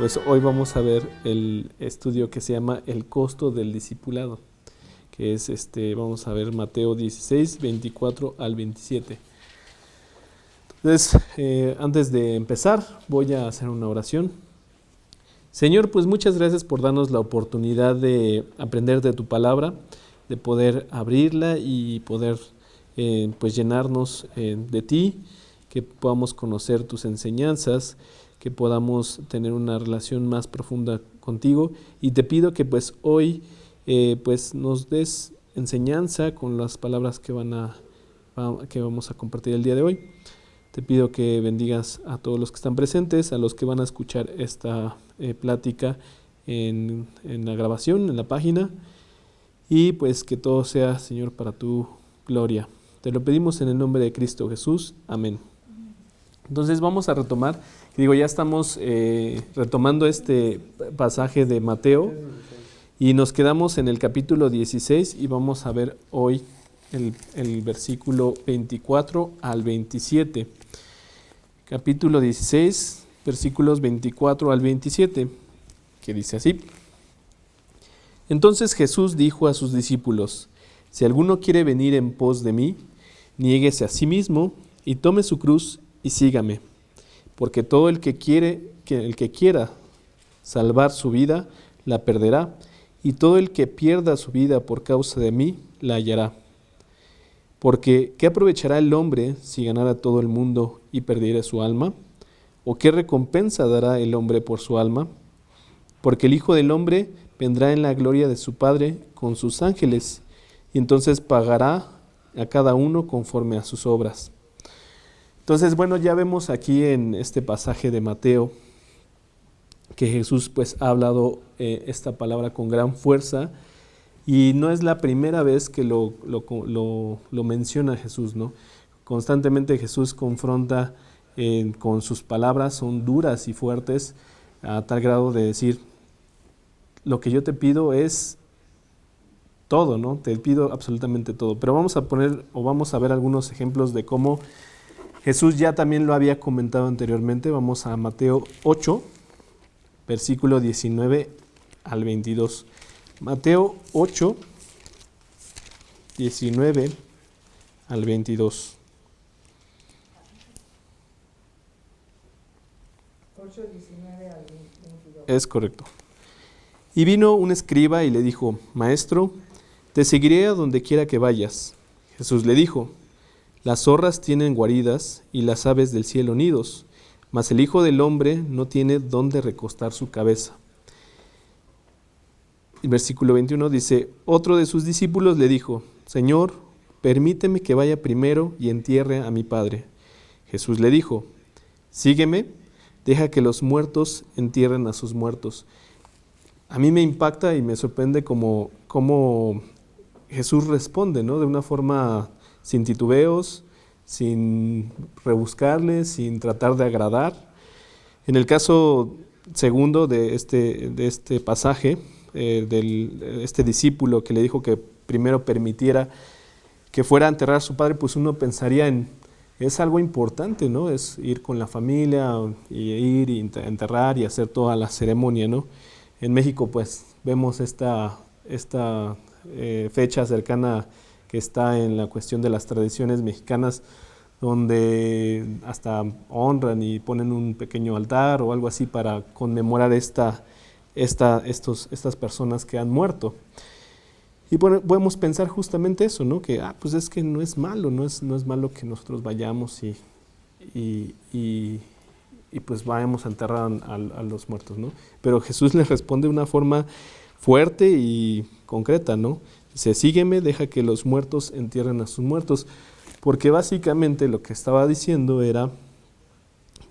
Pues hoy vamos a ver el estudio que se llama El costo del discipulado, que es vamos a ver Mateo 16, 24 al 27. Entonces, antes de empezar, voy a hacer una oración. Señor, pues muchas gracias por darnos la oportunidad de aprender de tu palabra, de poder abrirla y poder pues llenarnos de ti, que podamos conocer tus enseñanzas, que podamos tener una relación más profunda contigo, y te pido que pues hoy pues nos des enseñanza con las palabras que vamos a compartir el día de hoy. Te pido que bendigas a todos los que están presentes, a los que van a escuchar esta plática en la grabación, en la página, y pues que todo sea, Señor, para tu gloria. Te lo pedimos en el nombre de Cristo Jesús. Amén. Entonces vamos a retomar, ya estamos retomando este pasaje de Mateo y nos quedamos en el capítulo 16 y vamos a ver hoy el versículo 24 al 27. Capítulo 16, versículos 24 al 27, que dice así. Entonces Jesús dijo a sus discípulos: si alguno quiere venir en pos de mí, niéguese a sí mismo y tome su cruz y sígame. Porque todo el que quiera salvar su vida, la perderá, y todo el que pierda su vida por causa de mí, la hallará. Porque ¿qué aprovechará el hombre si ganara todo el mundo y perdiera su alma? ¿O qué recompensa dará el hombre por su alma? Porque el Hijo del Hombre vendrá en la gloria de su Padre con sus ángeles, y entonces pagará a cada uno conforme a sus obras. Entonces, ya vemos aquí en este pasaje de Mateo que Jesús pues ha hablado esta palabra con gran fuerza, y no es la primera vez que lo menciona Jesús, ¿no? Constantemente Jesús confronta con sus palabras, son duras y fuertes, a tal grado de decir: lo que yo te pido es todo, ¿no? Te pido absolutamente todo. Pero vamos a ver algunos ejemplos de cómo Jesús ya también lo había comentado anteriormente. Vamos a Mateo 8, versículo 19 al 22. Mateo 8, 19 al 22. 8, 19 al 22. Es correcto. Y vino un escriba y le dijo: Maestro, te seguiré a donde quiera que vayas. Jesús le dijo: las zorras tienen guaridas y las aves del cielo nidos, mas el Hijo del Hombre no tiene dónde recostar su cabeza. El versículo 21 dice: otro de sus discípulos le dijo: Señor, permíteme que vaya primero y entierre a mi padre. Jesús le dijo: sígueme, deja que los muertos entierren a sus muertos. A mí me impacta y me sorprende cómo Jesús responde, ¿no? De una forma sin titubeos, sin rebuscarle, sin tratar de agradar. En el caso segundo de este pasaje, este discípulo que le dijo que primero permitiera que fuera a enterrar a su padre, pues uno pensaría es algo importante, ¿no? Es ir con la familia, y ir y enterrar y hacer toda la ceremonia, ¿no? En México pues vemos esta fecha cercana que está en la cuestión de las tradiciones mexicanas, donde hasta honran y ponen un pequeño altar o algo así para conmemorar estas personas que han muerto. Y podemos pensar justamente eso, ¿no? Que pues es que no es malo, no es malo que nosotros vayamos y pues vayamos a enterrar a los muertos, ¿no? Pero Jesús les responde de una forma fuerte y concreta, ¿no? Dice: sígueme, deja que los muertos entierren a sus muertos. Porque básicamente lo que estaba diciendo era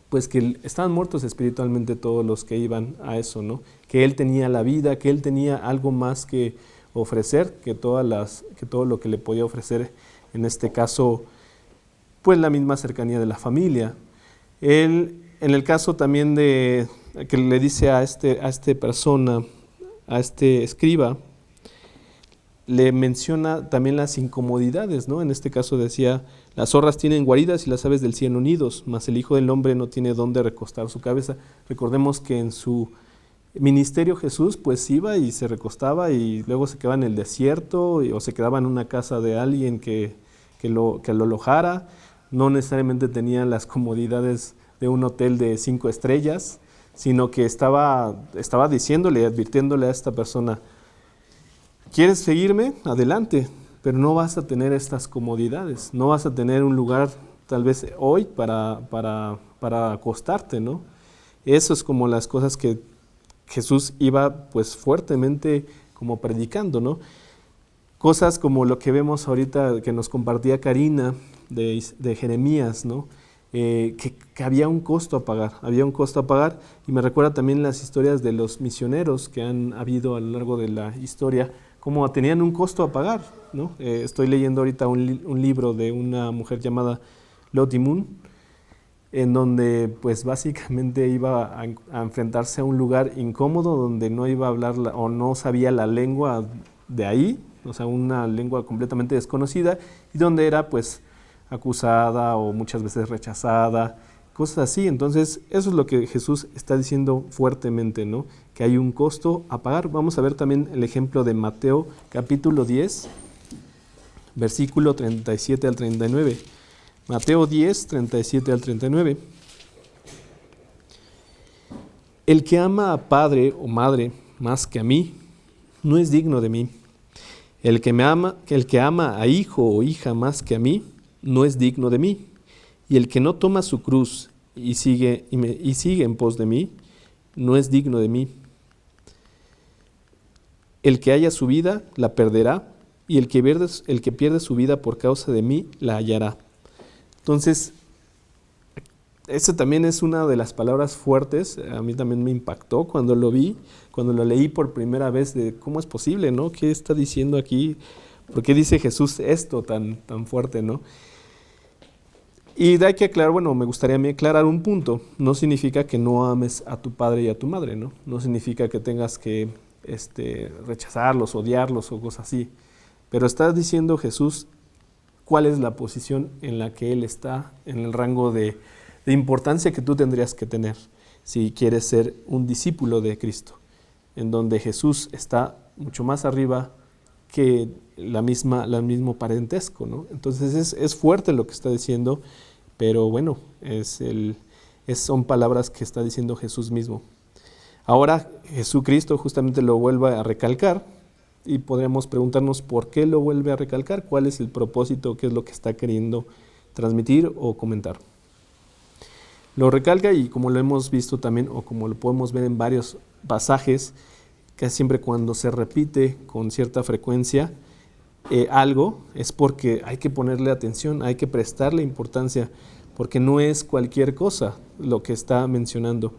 pues que estaban muertos espiritualmente todos los que iban a eso, ¿no? Que Él tenía la vida, que Él tenía algo más que ofrecer, que todo lo que le podía ofrecer, en este caso, pues la misma cercanía de la familia. Él, en el caso también de que le dice a este persona, a este escriba, le menciona también las incomodidades, ¿no? En este caso decía, las zorras tienen guaridas y las aves del cielo nidos, mas el Hijo del Hombre no tiene dónde recostar su cabeza. Recordemos que en su ministerio Jesús pues iba y se recostaba y luego se quedaba en el desierto o se quedaba en una casa de alguien que lo alojara. No necesariamente tenía las comodidades de un hotel de 5 estrellas, sino que estaba diciéndole, advirtiéndole a esta persona, ¿quieres seguirme? Adelante, pero no vas a tener estas comodidades, no vas a tener un lugar tal vez hoy para acostarte, ¿no? Eso es como las cosas que Jesús iba pues fuertemente como predicando, ¿no? Cosas como lo que vemos ahorita que nos compartía Karina de Jeremías, ¿no? Que había un costo a pagar, y me recuerda también las historias de los misioneros que han habido a lo largo de la historia, como tenían un costo a pagar, ¿no? Estoy leyendo ahorita un libro de una mujer llamada Lottie Moon, en donde pues básicamente iba a enfrentarse a un lugar incómodo donde no iba a hablar o no sabía la lengua de ahí, o sea, una lengua completamente desconocida, y donde era pues acusada o muchas veces rechazada, cosas así. Entonces eso es lo que Jesús está diciendo fuertemente, ¿no? Que hay un costo a pagar. Vamos a ver también el ejemplo de Mateo capítulo 10, versículo 37 al 39. Mateo 10, 37 al 39. El que ama a padre o madre más que a mí, no es digno de mí. El que ama a hijo o hija más que a mí, no es digno de mí. Y el que no toma su cruz y sigue en pos de mí, no es digno de mí. El que haya su vida, la perderá, y el que pierde su vida por causa de mí, la hallará. Entonces, esa también es una de las palabras fuertes. A mí también me impactó cuando lo vi, cuando lo leí por primera vez, de cómo es posible, ¿no? ¿Qué está diciendo aquí? ¿Por qué dice Jesús esto tan fuerte, ¿no? Y hay que aclarar, bueno, me gustaría a mí aclarar un punto. No significa que no ames a tu padre y a tu madre, ¿no? No significa que tengas que rechazarlos, odiarlos o cosas así. Pero está diciendo Jesús cuál es la posición en la que Él está, en el rango de importancia que tú tendrías que tener si quieres ser un discípulo de Cristo, en donde Jesús está mucho más arriba que el mismo parentesco, ¿no? Entonces es fuerte lo que está diciendo, pero bueno, son palabras que está diciendo Jesús mismo. Ahora Jesucristo justamente lo vuelve a recalcar, y podríamos preguntarnos por qué lo vuelve a recalcar, cuál es el propósito, qué es lo que está queriendo transmitir o comentar. Lo recalca, y como lo hemos visto también, o como lo podemos ver en varios pasajes, que siempre cuando se repite con cierta frecuencia algo, es porque hay que ponerle atención, hay que prestarle importancia, porque no es cualquier cosa lo que está mencionando.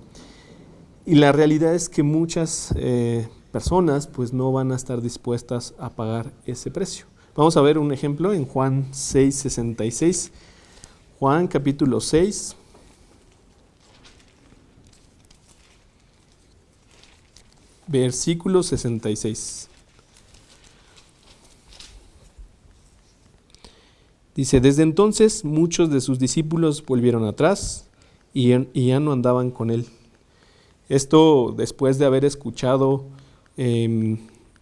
Y la realidad es que muchas personas pues no van a estar dispuestas a pagar ese precio. Vamos a ver un ejemplo en Juan 6:66. Juan capítulo 6. Versículo 66. Dice, desde entonces muchos de sus discípulos volvieron atrás y ya no andaban con él. Esto después de haber escuchado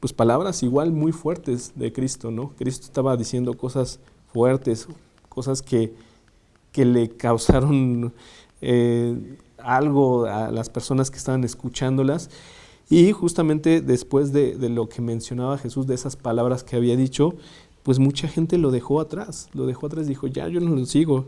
pues palabras igual muy fuertes de Cristo, ¿no? Cristo estaba diciendo cosas fuertes, cosas que le causaron algo a las personas que estaban escuchándolas. Y justamente después de lo que mencionaba Jesús, de esas palabras que había dicho, pues mucha gente lo dejó atrás, dijo, ya yo no lo sigo.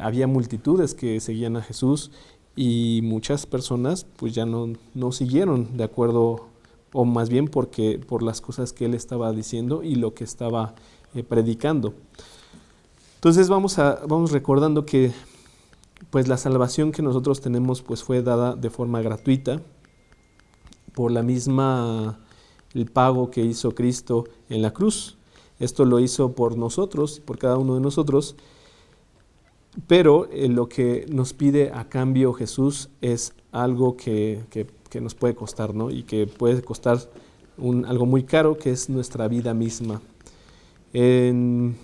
Había multitudes que seguían a Jesús, y muchas personas pues ya no siguieron de acuerdo, o más bien por las cosas que él estaba diciendo y lo que estaba predicando. Entonces vamos recordando que pues la salvación que nosotros tenemos pues fue dada de forma gratuita por el pago que hizo Cristo en la cruz. Esto lo hizo por nosotros, por cada uno de nosotros. Pero lo que nos pide a cambio Jesús es algo que nos puede costar, ¿no? Y que puede costar algo muy caro, que es nuestra vida misma. En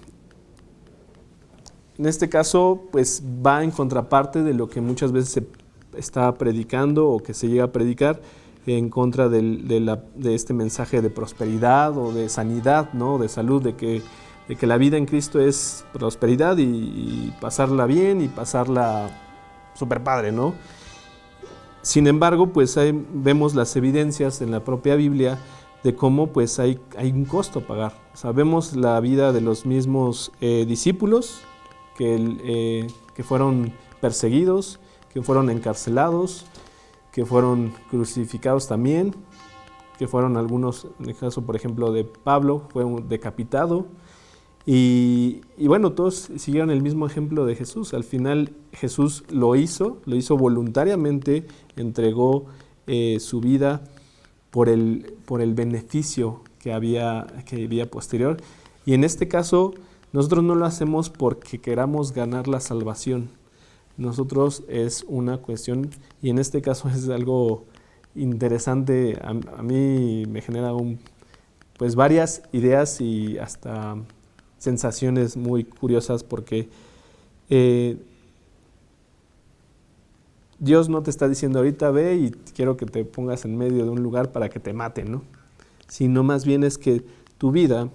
este caso, pues va en contraparte de lo que muchas veces se está predicando o que se llega a predicar en contra de este mensaje de prosperidad o de sanidad, ¿no? De salud, de que la vida en Cristo es prosperidad y pasarla bien y pasarla súper padre, ¿no? Sin embargo, pues vemos las evidencias en la propia Biblia de cómo pues hay un costo a pagar. Sabemos la vida de los mismos discípulos que fueron perseguidos, que fueron encarcelados, que fueron crucificados también, que fueron algunos, en el caso por ejemplo de Pablo, fue decapitado. Y bueno, todos siguieron el mismo ejemplo de Jesús. Al final Jesús lo hizo voluntariamente, entregó su vida por el beneficio que había posterior. Y en este caso, nosotros no lo hacemos porque queramos ganar la salvación. Nosotros es una cuestión, y en este caso es algo interesante, a mí me genera pues varias ideas y hasta sensaciones muy curiosas, porque Dios no te está diciendo ahorita ve y quiero que te pongas en medio de un lugar para que te maten, ¿no? Sino más bien es que tu vida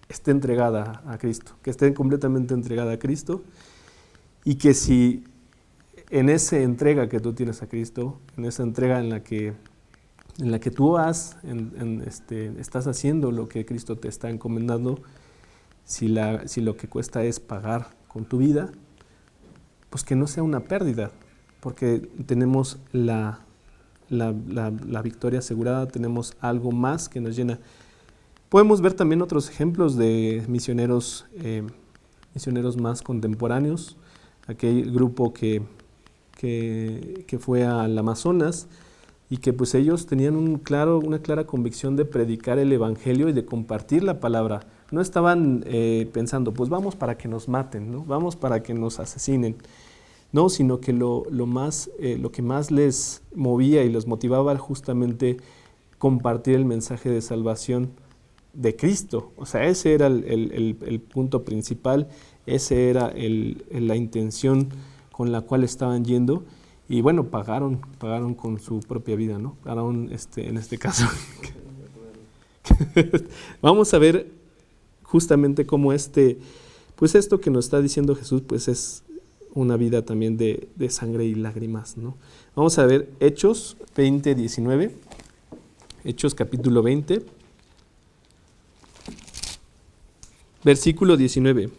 esté entregada a Cristo, que esté completamente entregada a Cristo, y que si en esa entrega que tú tienes a Cristo, en esa entrega en la que tú estás haciendo lo que Cristo te está encomendando, si lo que cuesta es pagar con tu vida, pues que no sea una pérdida, porque tenemos la victoria asegurada, tenemos algo más que nos llena. Podemos ver también otros ejemplos de misioneros más contemporáneos, aquel grupo que fue al Amazonas y que pues ellos tenían una clara convicción de predicar el evangelio y de compartir la palabra. No estaban pensando, pues vamos para que nos maten, ¿no? Vamos para que nos asesinen. No, sino que lo que más les movía y los motivaba era justamente compartir el mensaje de salvación de Cristo. O sea, ese era el punto principal, ese era la intención con la cual estaban yendo. Y bueno, pagaron con su propia vida, ¿no? Pagaron en este caso. Vamos a ver justamente cómo pues esto que nos está diciendo Jesús, pues es una vida también de sangre y lágrimas, ¿no? Vamos a ver Hechos 20:19, Hechos capítulo 20, versículo 19.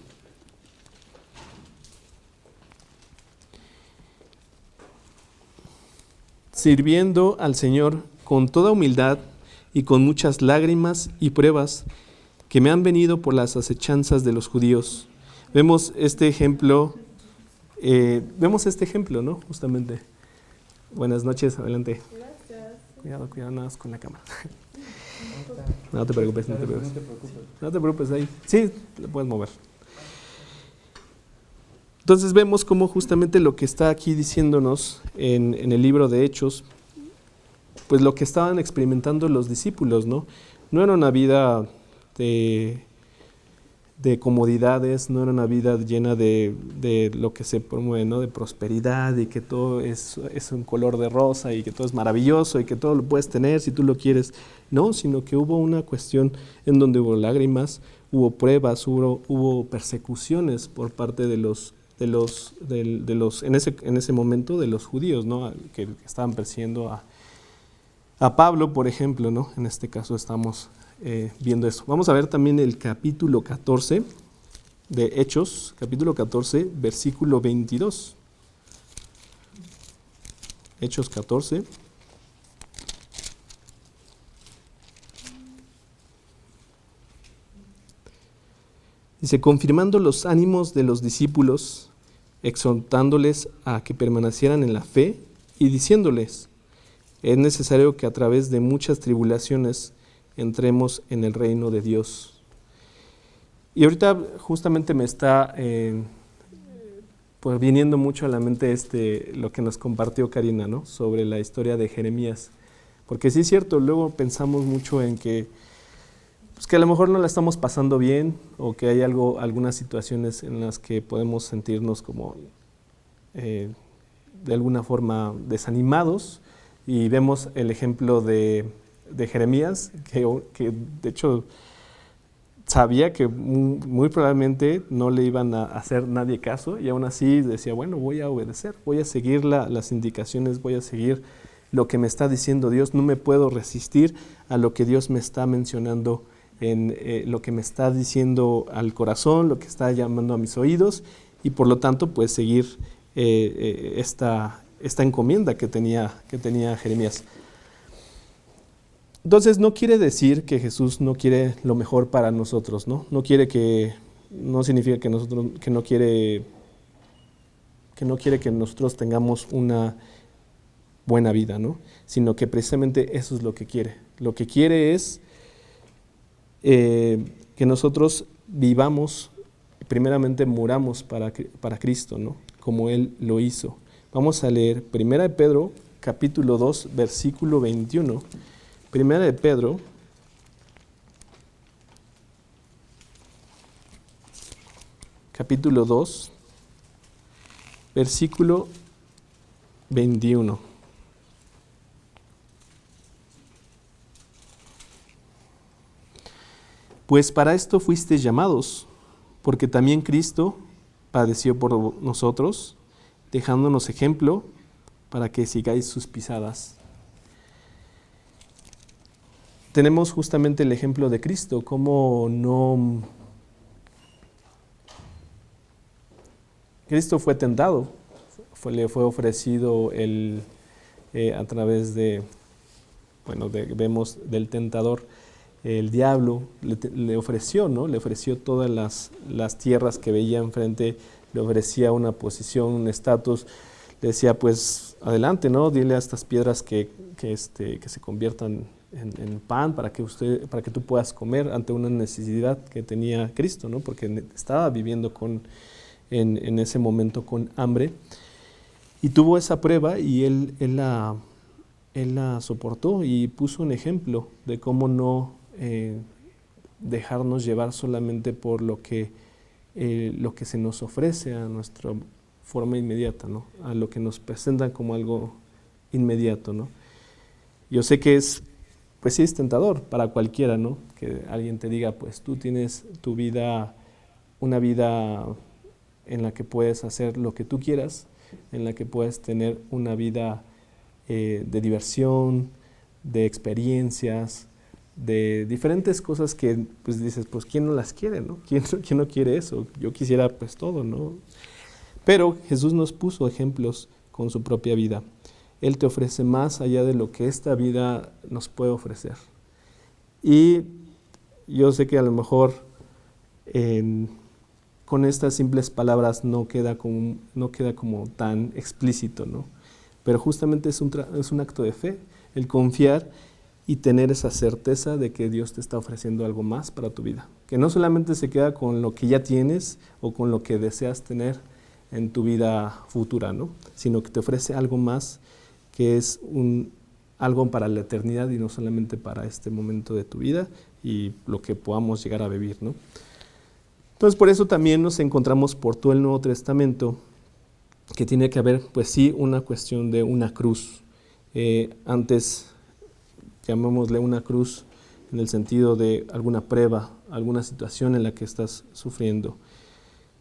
Sirviendo al Señor con toda humildad y con muchas lágrimas y pruebas que me han venido por las acechanzas de los judíos. Vemos este ejemplo, ¿no? Justamente. Buenas noches, adelante. Gracias. Cuidado nada más con la cámara. No te preocupes. No te preocupes ahí. Sí, lo puedes mover. Entonces vemos cómo justamente lo que está aquí diciéndonos en el libro de Hechos, pues lo que estaban experimentando los discípulos, ¿no? No era una vida de comodidades, no era una vida llena de lo que se promueve, ¿no? De prosperidad y que todo es un color de rosa y que todo es maravilloso y que todo lo puedes tener si tú lo quieres, no, sino que hubo una cuestión en donde hubo lágrimas, hubo pruebas, hubo persecuciones por parte de los en ese momento de los judíos, ¿no? Que estaban persiguiendo a Pablo, por ejemplo, ¿no? En este caso estamos viendo eso. Vamos a ver también el capítulo 14 de Hechos, capítulo 14, versículo 22. Hechos 14. Dice, confirmando los ánimos de los discípulos, exhortándoles a que permanecieran en la fe y diciéndoles, es necesario que a través de muchas tribulaciones entremos en el reino de Dios. Y ahorita justamente me está pues viniendo mucho a la mente lo que nos compartió Karina, ¿no? Sobre la historia de Jeremías. Porque sí es cierto, luego pensamos mucho en que, pues que a lo mejor no la estamos pasando bien o que hay algunas situaciones en las que podemos sentirnos como de alguna forma desanimados, y vemos el ejemplo de Jeremías, que de hecho sabía que muy probablemente no le iban a hacer nadie caso, y aún así decía, bueno, voy a obedecer, voy a seguir las indicaciones, voy a seguir lo que me está diciendo Dios, no me puedo resistir a lo que Dios me está mencionando, en lo que me está diciendo al corazón, lo que está llamando a mis oídos, y por lo tanto pues seguir esta encomienda que tenía Jeremías. Entonces no quiere decir que Jesús no quiere lo mejor para nosotros, ¿no? No significa que no quiere que nosotros tengamos una buena vida, ¿no? Sino que precisamente eso es lo que quiere. Lo que quiere es que nosotros vivamos, primeramente muramos para Cristo, ¿no? Como Él lo hizo. Vamos a leer 1 de Pedro, capítulo 2, versículo 21. 1 de Pedro, capítulo 2, versículo 21. Pues para esto fuisteis llamados, porque también Cristo padeció por nosotros, dejándonos ejemplo para que sigáis sus pisadas. Tenemos justamente el ejemplo de Cristo, cómo no... Cristo fue tentado, le fue ofrecido a través vemos del tentador, el diablo le ofreció, ¿no? Le ofreció todas las tierras que veía enfrente, le ofrecía una posición, un estatus, le decía, pues adelante, ¿no? Dile a estas piedras que se conviertan en pan para que tú puedas comer, ante una necesidad que tenía Cristo, ¿no? Porque estaba viviendo en ese momento con hambre, y tuvo esa prueba, y él la soportó y puso un ejemplo de cómo no dejarnos llevar solamente por lo que se nos ofrece a nuestra forma inmediata, ¿no? A lo que nos presentan como algo inmediato, ¿no? Yo sé que pues sí es tentador para cualquiera, ¿no? Que alguien te diga, pues tú tienes tu vida, una vida en la que puedes hacer lo que tú quieras, en la que puedes tener una vida de diversión, de experiencias, de diferentes cosas que pues dices, pues ¿quién no las quiere, no? ¿Quién no quiere eso? Yo quisiera pues todo, ¿no? Pero Jesús nos puso ejemplos con su propia vida. Él te ofrece más allá de lo que esta vida nos puede ofrecer. Y yo sé que a lo mejor con estas simples palabras no queda como tan explícito, ¿no? Pero justamente es un acto de fe, el confiar y tener esa certeza de que Dios te está ofreciendo algo más para tu vida. Que no solamente se queda con lo que ya tienes o con lo que deseas tener en tu vida futura, ¿no? Sino que te ofrece algo más, que es algo para la eternidad y no solamente para este momento de tu vida y lo que podamos llegar a vivir, ¿no? Entonces por eso también nos encontramos por todo el Nuevo Testamento que tiene que haber, pues sí, una cuestión de una cruz. Antes llamémosle una cruz en el sentido de alguna prueba, alguna situación en la que estás sufriendo.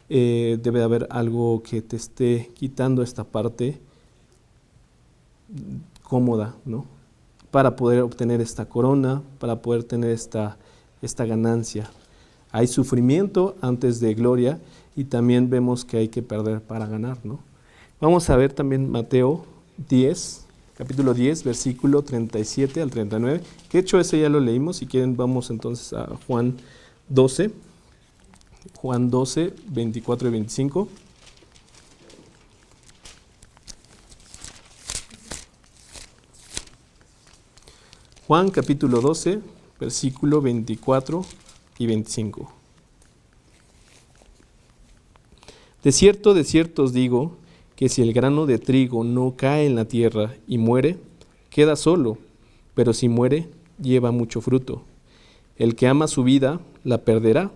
Debe haber algo que te esté quitando esta parte cómoda, ¿no? Para poder obtener esta corona, para poder tener esta ganancia. Hay sufrimiento antes de gloria, y también vemos que hay que perder para ganar, ¿no? Vamos a ver también Mateo 10, capítulo 10, versículo 37 al 39, que de hecho ese ya lo leímos. Si quieren vamos entonces a Juan 12, 24 y 25. Juan capítulo 12, versículo 24 y 25. De cierto os digo, que si el grano de trigo no cae en la tierra y muere, queda solo, pero si muere, lleva mucho fruto. El que ama su vida, la perderá,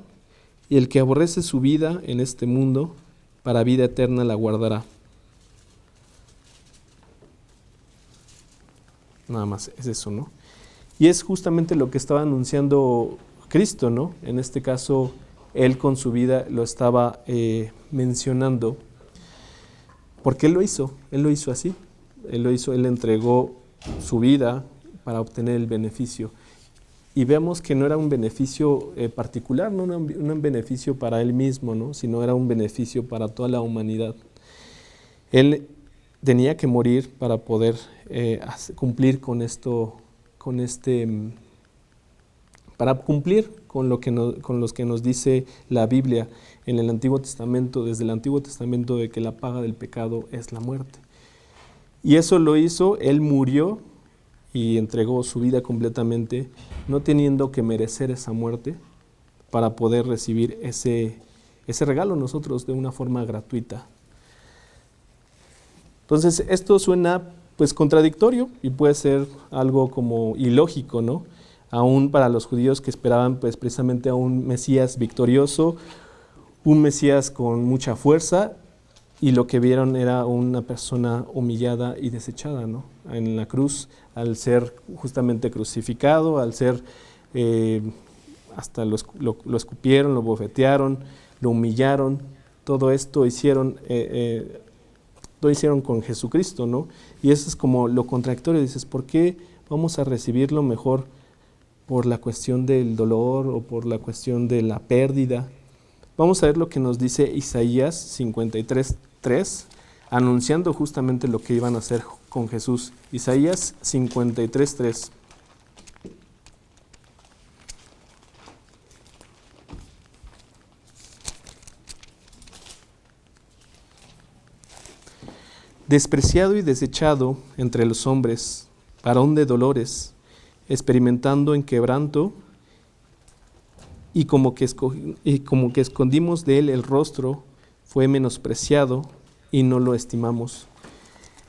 y el que aborrece su vida en este mundo, para vida eterna la guardará. Nada más es eso, ¿no? Y es justamente lo que estaba anunciando Cristo, ¿no? En este caso, Él con su vida lo estaba mencionando, porque Él lo hizo así. Él entregó su vida para obtener el beneficio. Y vemos que no era un beneficio particular, no era un beneficio para Él mismo, ¿no? Sino era un beneficio para toda la humanidad. Él tenía que morir para poder cumplir con esto, para cumplir con los que nos dice la Biblia en el Antiguo Testamento, desde el Antiguo Testamento, de que la paga del pecado es la muerte. Y eso lo hizo, Él murió y entregó su vida completamente, no teniendo que merecer esa muerte, para poder recibir ese regalo nosotros de una forma gratuita. Entonces, esto suena pues contradictorio y puede ser algo como ilógico, ¿no? Aún para los judíos que esperaban pues precisamente a un Mesías victorioso, un Mesías con mucha fuerza, y lo que vieron era una persona humillada y desechada, ¿no? En la cruz, al ser justamente crucificado, al ser hasta lo escupieron, lo bofetearon, lo humillaron, todo esto hicieron con Jesucristo, ¿no? Y eso es como lo contradictorio. Dices, ¿por qué vamos a recibirlo mejor por la cuestión del dolor o por la cuestión de la pérdida? Vamos a ver lo que nos dice Isaías 53:3, anunciando justamente lo que iban a hacer con Jesús. Isaías 53:3. Despreciado y desechado entre los hombres, varón de dolores, experimentando en quebranto, y como que escondimos de él el rostro, fue menospreciado y no lo estimamos.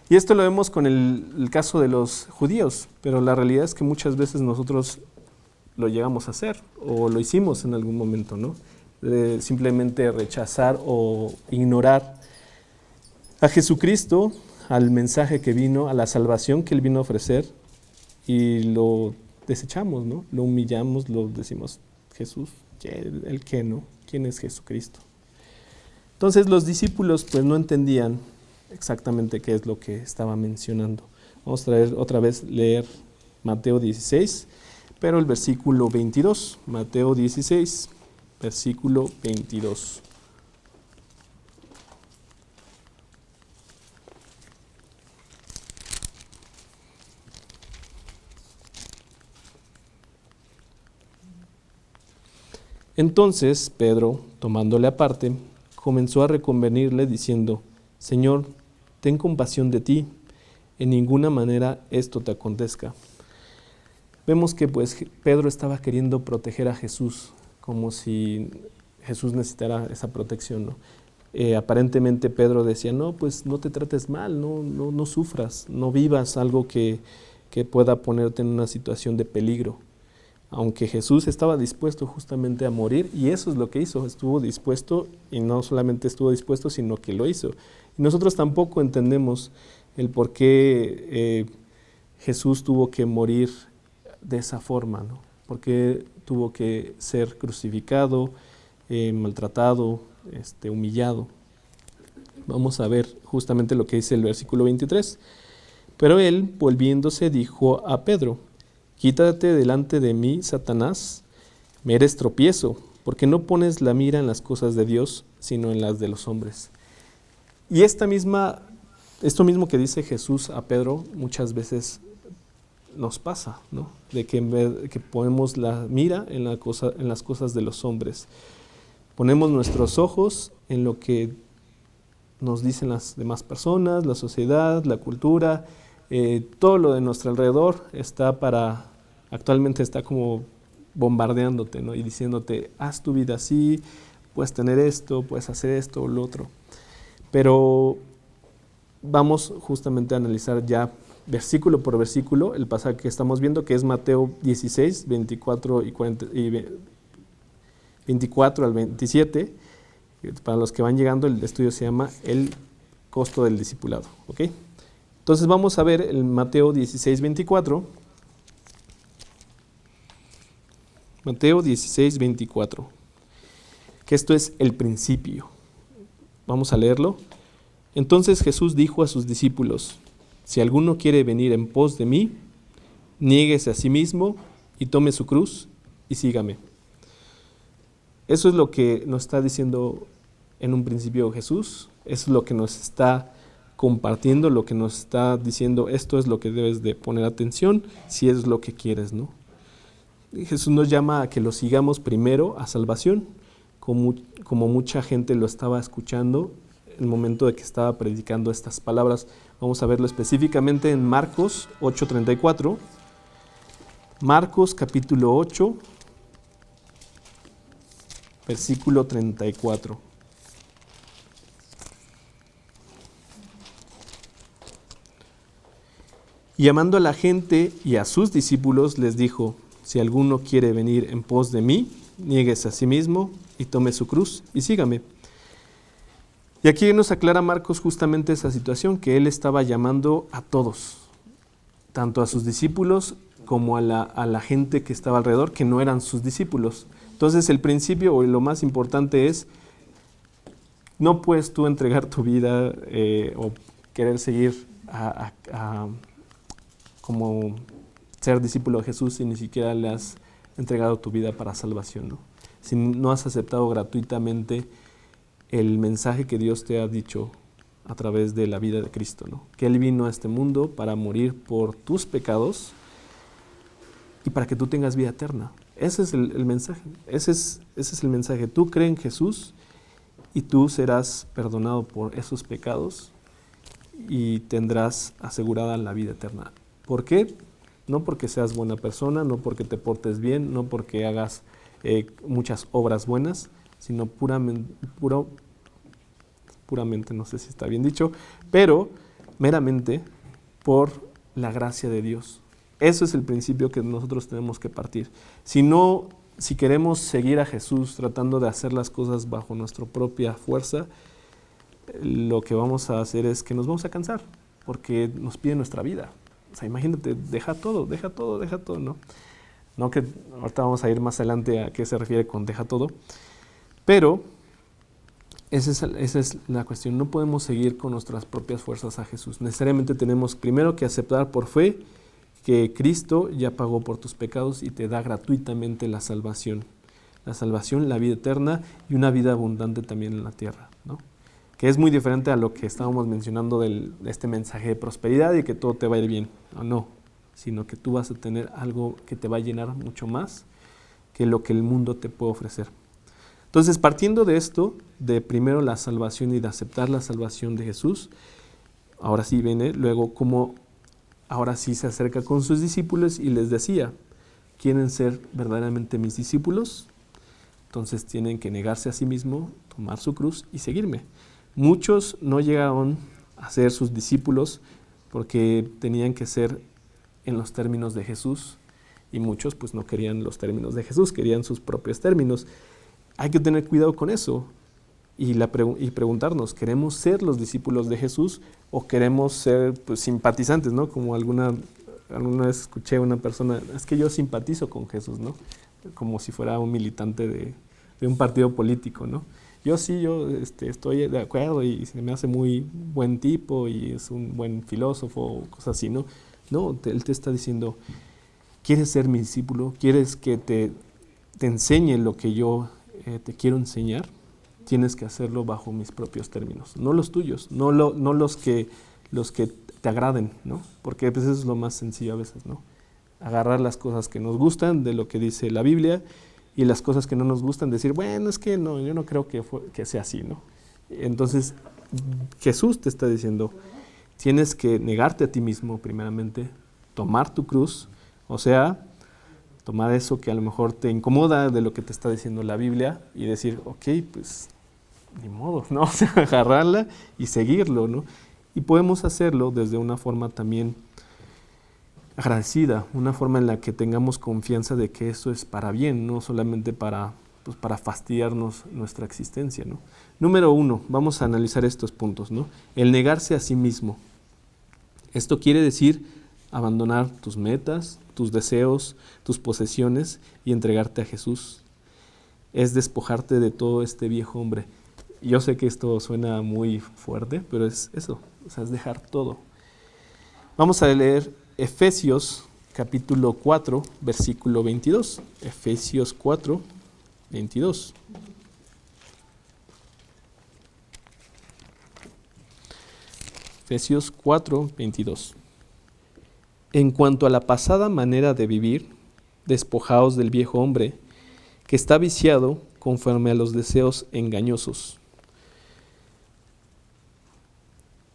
Y esto lo vemos con el caso de los judíos, pero la realidad es que muchas veces nosotros lo llegamos a hacer, o lo hicimos en algún momento, ¿no? Simplemente rechazar o ignorar a Jesucristo, al mensaje que vino, a la salvación que Él vino a ofrecer, y lo desechamos, ¿no? Lo humillamos, lo decimos, Jesús, ¿el qué, no? ¿Quién es Jesucristo? Entonces los discípulos pues no entendían exactamente qué es lo que estaba mencionando. Vamos a traer otra vez, leer Mateo 16, pero el versículo 22. Mateo 16, versículo 22. Entonces Pedro, tomándole aparte, comenzó a reconvenirle diciendo, Señor, ten compasión de ti, en ninguna manera esto te acontezca. Vemos que pues Pedro estaba queriendo proteger a Jesús, como si Jesús necesitara esa protección, ¿no? Aparentemente Pedro decía, no, pues no te trates mal, no sufras, no vivas algo que pueda ponerte en una situación de peligro. Aunque Jesús estaba dispuesto justamente a morir, y eso es lo que hizo, estuvo dispuesto, y no solamente estuvo dispuesto, sino que lo hizo. Y nosotros tampoco entendemos el por qué Jesús tuvo que morir de esa forma, ¿no? ¿Por qué tuvo que ser crucificado, maltratado, humillado? Vamos a ver justamente lo que dice el versículo 23. Pero él, volviéndose, dijo a Pedro, quítate delante de mí, Satanás, me eres tropiezo, porque no pones la mira en las cosas de Dios, sino en las de los hombres. Y esto mismo que dice Jesús a Pedro, muchas veces nos pasa, ¿no? De que en vez que ponemos la mira en las cosas de los hombres, ponemos nuestros ojos en lo que nos dicen las demás personas, la sociedad, la cultura, todo lo de nuestro alrededor actualmente está como bombardeándote, ¿no? Y diciéndote, haz tu vida así, puedes tener esto, puedes hacer esto o lo otro. Pero vamos justamente a analizar ya versículo por versículo el pasaje que estamos viendo, que es Mateo 16, 24 y 24 al 27. Para los que van llegando, el estudio se llama El costo del discipulado. ¿Ok? Entonces vamos a ver el Mateo 16, 24. Mateo 16, 24. Que esto es el principio. Vamos a leerlo. Entonces Jesús dijo a sus discípulos: si alguno quiere venir en pos de mí, niéguese a sí mismo y tome su cruz y sígame. Eso es lo que nos está diciendo en un principio Jesús. Eso es lo que nos está compartiendo, lo que nos está diciendo: esto es lo que debes de poner atención si es lo que quieres, ¿no? Jesús nos llama a que lo sigamos primero a salvación, como mucha gente lo estaba escuchando en el momento de que estaba predicando estas palabras. Vamos a verlo específicamente en Marcos 8:34. Marcos capítulo 8, versículo 34. Y llamando a la gente y a sus discípulos les dijo: si alguno quiere venir en pos de mí, niéguese a sí mismo y tome su cruz y sígame. Y aquí nos aclara Marcos justamente esa situación, que él estaba llamando a todos, tanto a sus discípulos como a la gente que estaba alrededor, que no eran sus discípulos. Entonces el principio, o lo más importante es, no puedes tú entregar tu vida o querer seguir como ser discípulo de Jesús si ni siquiera le has entregado tu vida para salvación, ¿no? Si no has aceptado gratuitamente el mensaje que Dios te ha dicho a través de la vida de Cristo, ¿no? Que Él vino a este mundo para morir por tus pecados y para que tú tengas vida eterna. Ese es el mensaje. Ese es el mensaje. Tú crees en Jesús y tú serás perdonado por esos pecados y tendrás asegurada la vida eterna. ¿Por qué? No porque seas buena persona, no porque te portes bien, no porque hagas muchas obras buenas, sino puramente, no sé si está bien dicho, pero meramente por la gracia de Dios. Eso es el principio que nosotros tenemos que partir. Si queremos seguir a Jesús tratando de hacer las cosas bajo nuestra propia fuerza, lo que vamos a hacer es que nos vamos a cansar, porque nos pide nuestra vida. O sea, imagínate, deja todo, ¿no? No, que ahorita vamos a ir más adelante a qué se refiere con deja todo, pero esa es la cuestión. No podemos seguir con nuestras propias fuerzas a Jesús. Necesariamente tenemos primero que aceptar por fe que Cristo ya pagó por tus pecados y te da gratuitamente la salvación, la vida eterna y una vida abundante también en la tierra, ¿no? Que es muy diferente a lo que estábamos mencionando de este mensaje de prosperidad y que todo te va a ir bien. No, sino que tú vas a tener algo que te va a llenar mucho más que lo que el mundo te puede ofrecer. Entonces, partiendo de esto, de primero la salvación y de aceptar la salvación de Jesús, ahora sí viene luego como ahora sí se acerca con sus discípulos y les decía: ¿quieren ser verdaderamente mis discípulos? Entonces tienen que negarse a sí mismo, tomar su cruz y seguirme. Muchos no llegaron a ser sus discípulos porque tenían que ser en los términos de Jesús, y muchos pues no querían los términos de Jesús, querían sus propios términos. Hay que tener cuidado con eso y preguntarnos: ¿queremos ser los discípulos de Jesús o queremos ser pues simpatizantes, ¿no? Como alguna vez escuché a una persona: es que yo simpatizo con Jesús, ¿no? Como si fuera un militante de un partido político, ¿no? Yo estoy de acuerdo y se me hace muy buen tipo y es un buen filósofo o cosas así, ¿no? No, él te está diciendo: ¿quieres ser mi discípulo? ¿Quieres que te enseñe lo que yo te quiero enseñar? Tienes que hacerlo bajo mis propios términos, no los tuyos, no los que te agraden, ¿no? Porque pues eso es lo más sencillo a veces, ¿no? Agarrar las cosas que nos gustan de lo que dice la Biblia y las cosas que no nos gustan, decir: bueno, es que no, yo no creo que sea así, ¿no? Entonces Jesús te está diciendo: tienes que negarte a ti mismo primeramente, tomar tu cruz, o sea, tomar eso que a lo mejor te incomoda de lo que te está diciendo la Biblia y decir: ok, pues ni modo, ¿no? O sea, agarrarla y seguirlo, ¿no? Y podemos hacerlo desde una forma también agradecida, una forma en la que tengamos confianza de que eso es para bien, no solamente para fastidiarnos nuestra existencia, ¿no? Número 1, vamos a analizar estos puntos, ¿no? El negarse a sí mismo. Esto quiere decir abandonar tus metas, tus deseos, tus posesiones y entregarte a Jesús. Es despojarte de todo este viejo hombre. Yo sé que esto suena muy fuerte, pero es eso, o sea, es dejar todo. Vamos a leer Efesios capítulo 4, versículo 22. Efesios 4, 22. Efesios 4, 22. En cuanto a la pasada manera de vivir, despojaos del viejo hombre, que está viciado conforme a los deseos engañosos.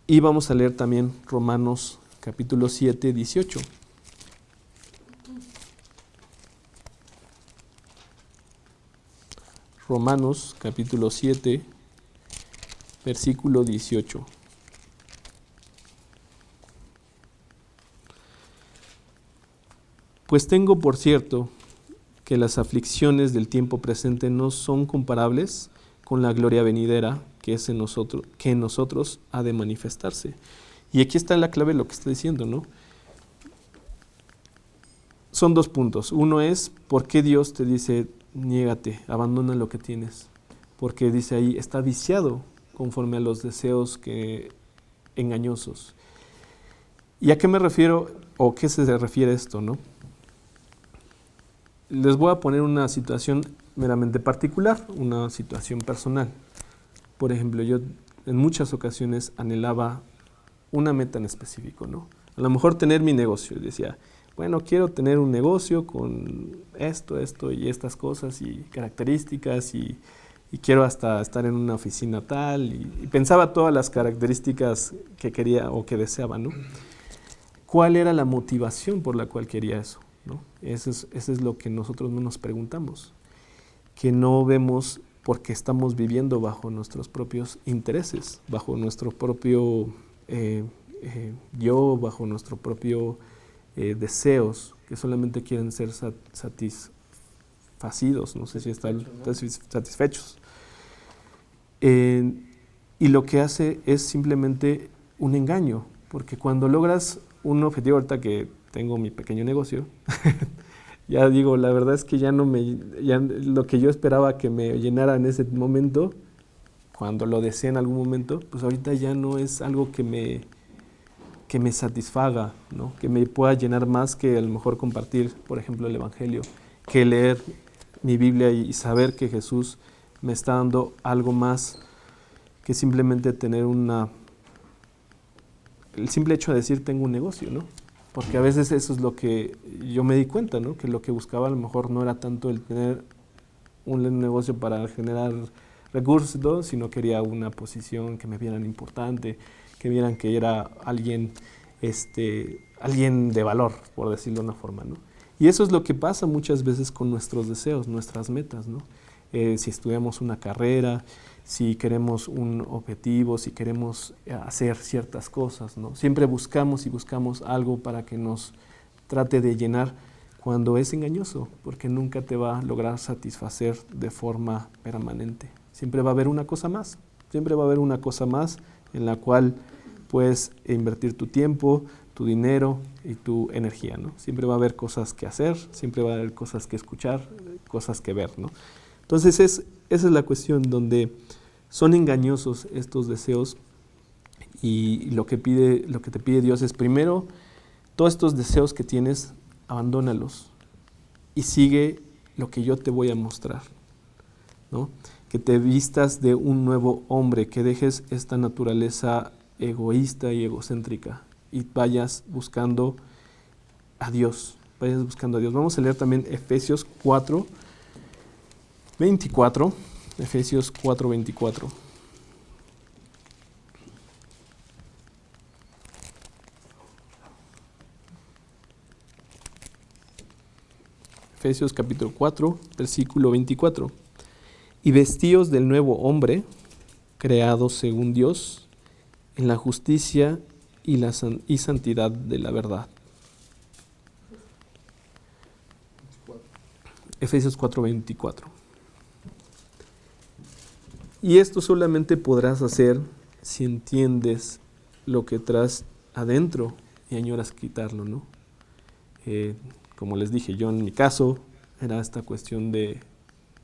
Y vamos a leer también Romanos capítulo 7, 18. Romanos capítulo 7, versículo 18. Pues tengo por cierto que las aflicciones del tiempo presente no son comparables con la gloria venidera que es en nosotros ha de manifestarse. Y aquí está la clave de lo que está diciendo, ¿no? Son 2 puntos. Uno es, ¿por qué Dios te dice, niégate, abandona lo que tienes? Porque dice ahí, está viciado conforme a los deseos engañosos. ¿Y a qué me refiero o qué se refiere esto, no? Les voy a poner una situación meramente particular, una situación personal. Por ejemplo, yo en muchas ocasiones anhelaba una meta en específico, ¿no? A lo mejor tener mi negocio. Y decía, bueno, quiero tener un negocio con esto y estas cosas y características y quiero hasta estar en una oficina tal. Y pensaba todas las características que quería o que deseaba, ¿no? ¿Cuál era la motivación por la cual quería eso, ¿no? Eso es lo que nosotros no nos preguntamos, que no vemos porque estamos viviendo bajo nuestros propios intereses, bajo nuestro propio yo, bajo nuestro propio deseos, que solamente quieren ser satisfacidos, no sé si están satisfechos. Y lo que hace es simplemente un engaño, porque cuando logras un objetivo, ahorita que tengo mi pequeño negocio, ya digo, la verdad es que ya lo que yo esperaba que me llenara en ese momento, cuando lo deseé en algún momento, pues ahorita ya no es algo que me satisfaga, ¿no? Que me pueda llenar más que a lo mejor compartir, por ejemplo, el Evangelio, que leer mi Biblia y saber que Jesús me está dando algo más que simplemente tener el simple hecho de decir tengo un negocio, ¿no? Porque a veces eso es lo que yo me di cuenta, ¿no? Que lo que buscaba a lo mejor no era tanto el tener un negocio para generar recursos, ¿no? Sino quería una posición que me vieran importante, que vieran que era alguien de valor, por decirlo de una forma, ¿no? Y eso es lo que pasa muchas veces con nuestros deseos, nuestras metas, ¿no? Si estudiamos una carrera, si queremos un objetivo, si queremos hacer ciertas cosas, ¿no? Siempre buscamos algo para que nos trate de llenar, cuando es engañoso, porque nunca te va a lograr satisfacer de forma permanente. Siempre va a haber una cosa más, en la cual puedes invertir tu tiempo, tu dinero y tu energía, ¿no? Siempre va a haber cosas que hacer, siempre va a haber cosas que escuchar, cosas que ver, ¿no? Entonces esa es la cuestión, donde son engañosos estos deseos, y lo que te pide Dios es, primero, todos estos deseos que tienes, abandónalos y sigue lo que yo te voy a mostrar, ¿no? Que te vistas de un nuevo hombre, que dejes esta naturaleza egoísta y egocéntrica y vayas buscando a Dios. Vamos a leer también Efesios 4, 24. Efesios 4, 24. Efesios capítulo 4, versículo 24. Y vestíos del nuevo hombre, creado según Dios, en la justicia y santidad de la verdad. Efesios 4:24. Y esto solamente podrás hacer si entiendes lo que traes adentro y añoras quitarlo, ¿no? Como les dije, yo en mi caso era esta cuestión de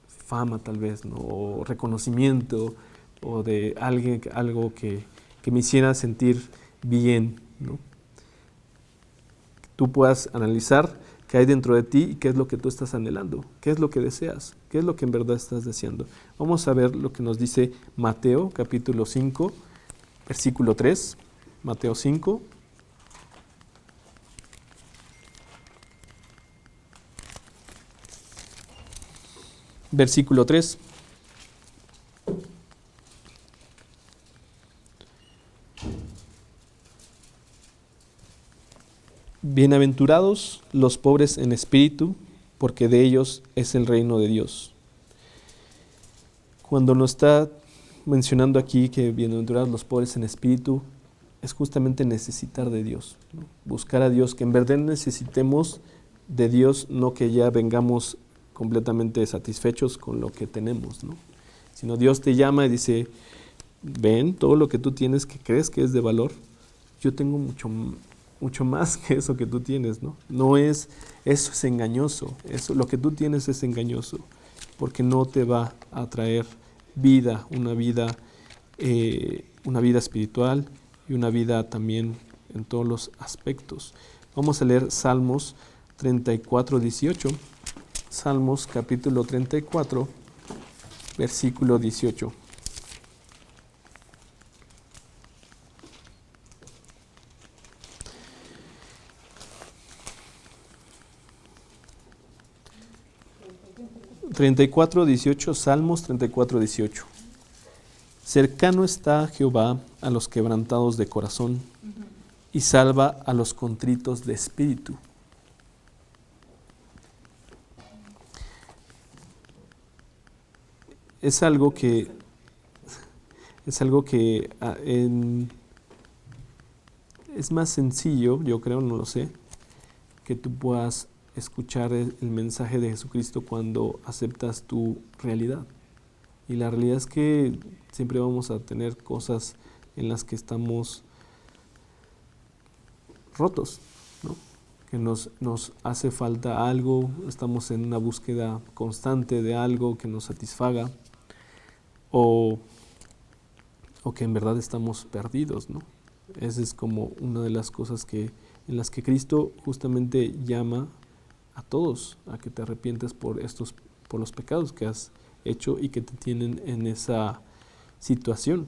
fama tal vez, ¿no? O reconocimiento, o de algo que me hiciera sentir bien, ¿no? Tú puedas analizar qué hay dentro de ti y qué es lo que tú estás anhelando, qué es lo que deseas, qué es lo que en verdad estás deseando. Vamos a ver lo que nos dice Mateo capítulo 5, versículo 3. Mateo 5. Versículo 3. Bienaventurados los pobres en espíritu, porque de ellos es el reino de Dios. Cuando nos está mencionando aquí que bienaventurados los pobres en espíritu, es justamente necesitar de Dios, ¿no? Buscar a Dios, que en verdad necesitemos de Dios, no que ya vengamos completamente satisfechos con lo que tenemos, ¿no? Sino Dios te llama y dice, ven, todo lo que tú tienes que crees que es de valor, yo tengo mucho más que eso que tú tienes, ¿no? Eso es engañoso, lo que tú tienes es engañoso, porque no te va a traer vida, una vida espiritual y una vida también en todos los aspectos. Vamos a leer Salmos 34:18. Salmos capítulo 34, versículo 18. Salmos 34:18. Cercano está Jehová a los quebrantados de corazón y salva a los contritos de espíritu. Es algo que es más sencillo, yo creo, no lo sé, que tú puedas escuchar el mensaje de Jesucristo cuando aceptas tu realidad. Y la realidad es que siempre vamos a tener cosas en las que estamos rotos, ¿no? Que nos hace falta algo, estamos en una búsqueda constante de algo que nos satisfaga, o que en verdad estamos perdidos, ¿no? Esa es como una de las cosas en las que Cristo justamente llama a todos a que te arrepientes por los pecados que has hecho y que te tienen en esa situación.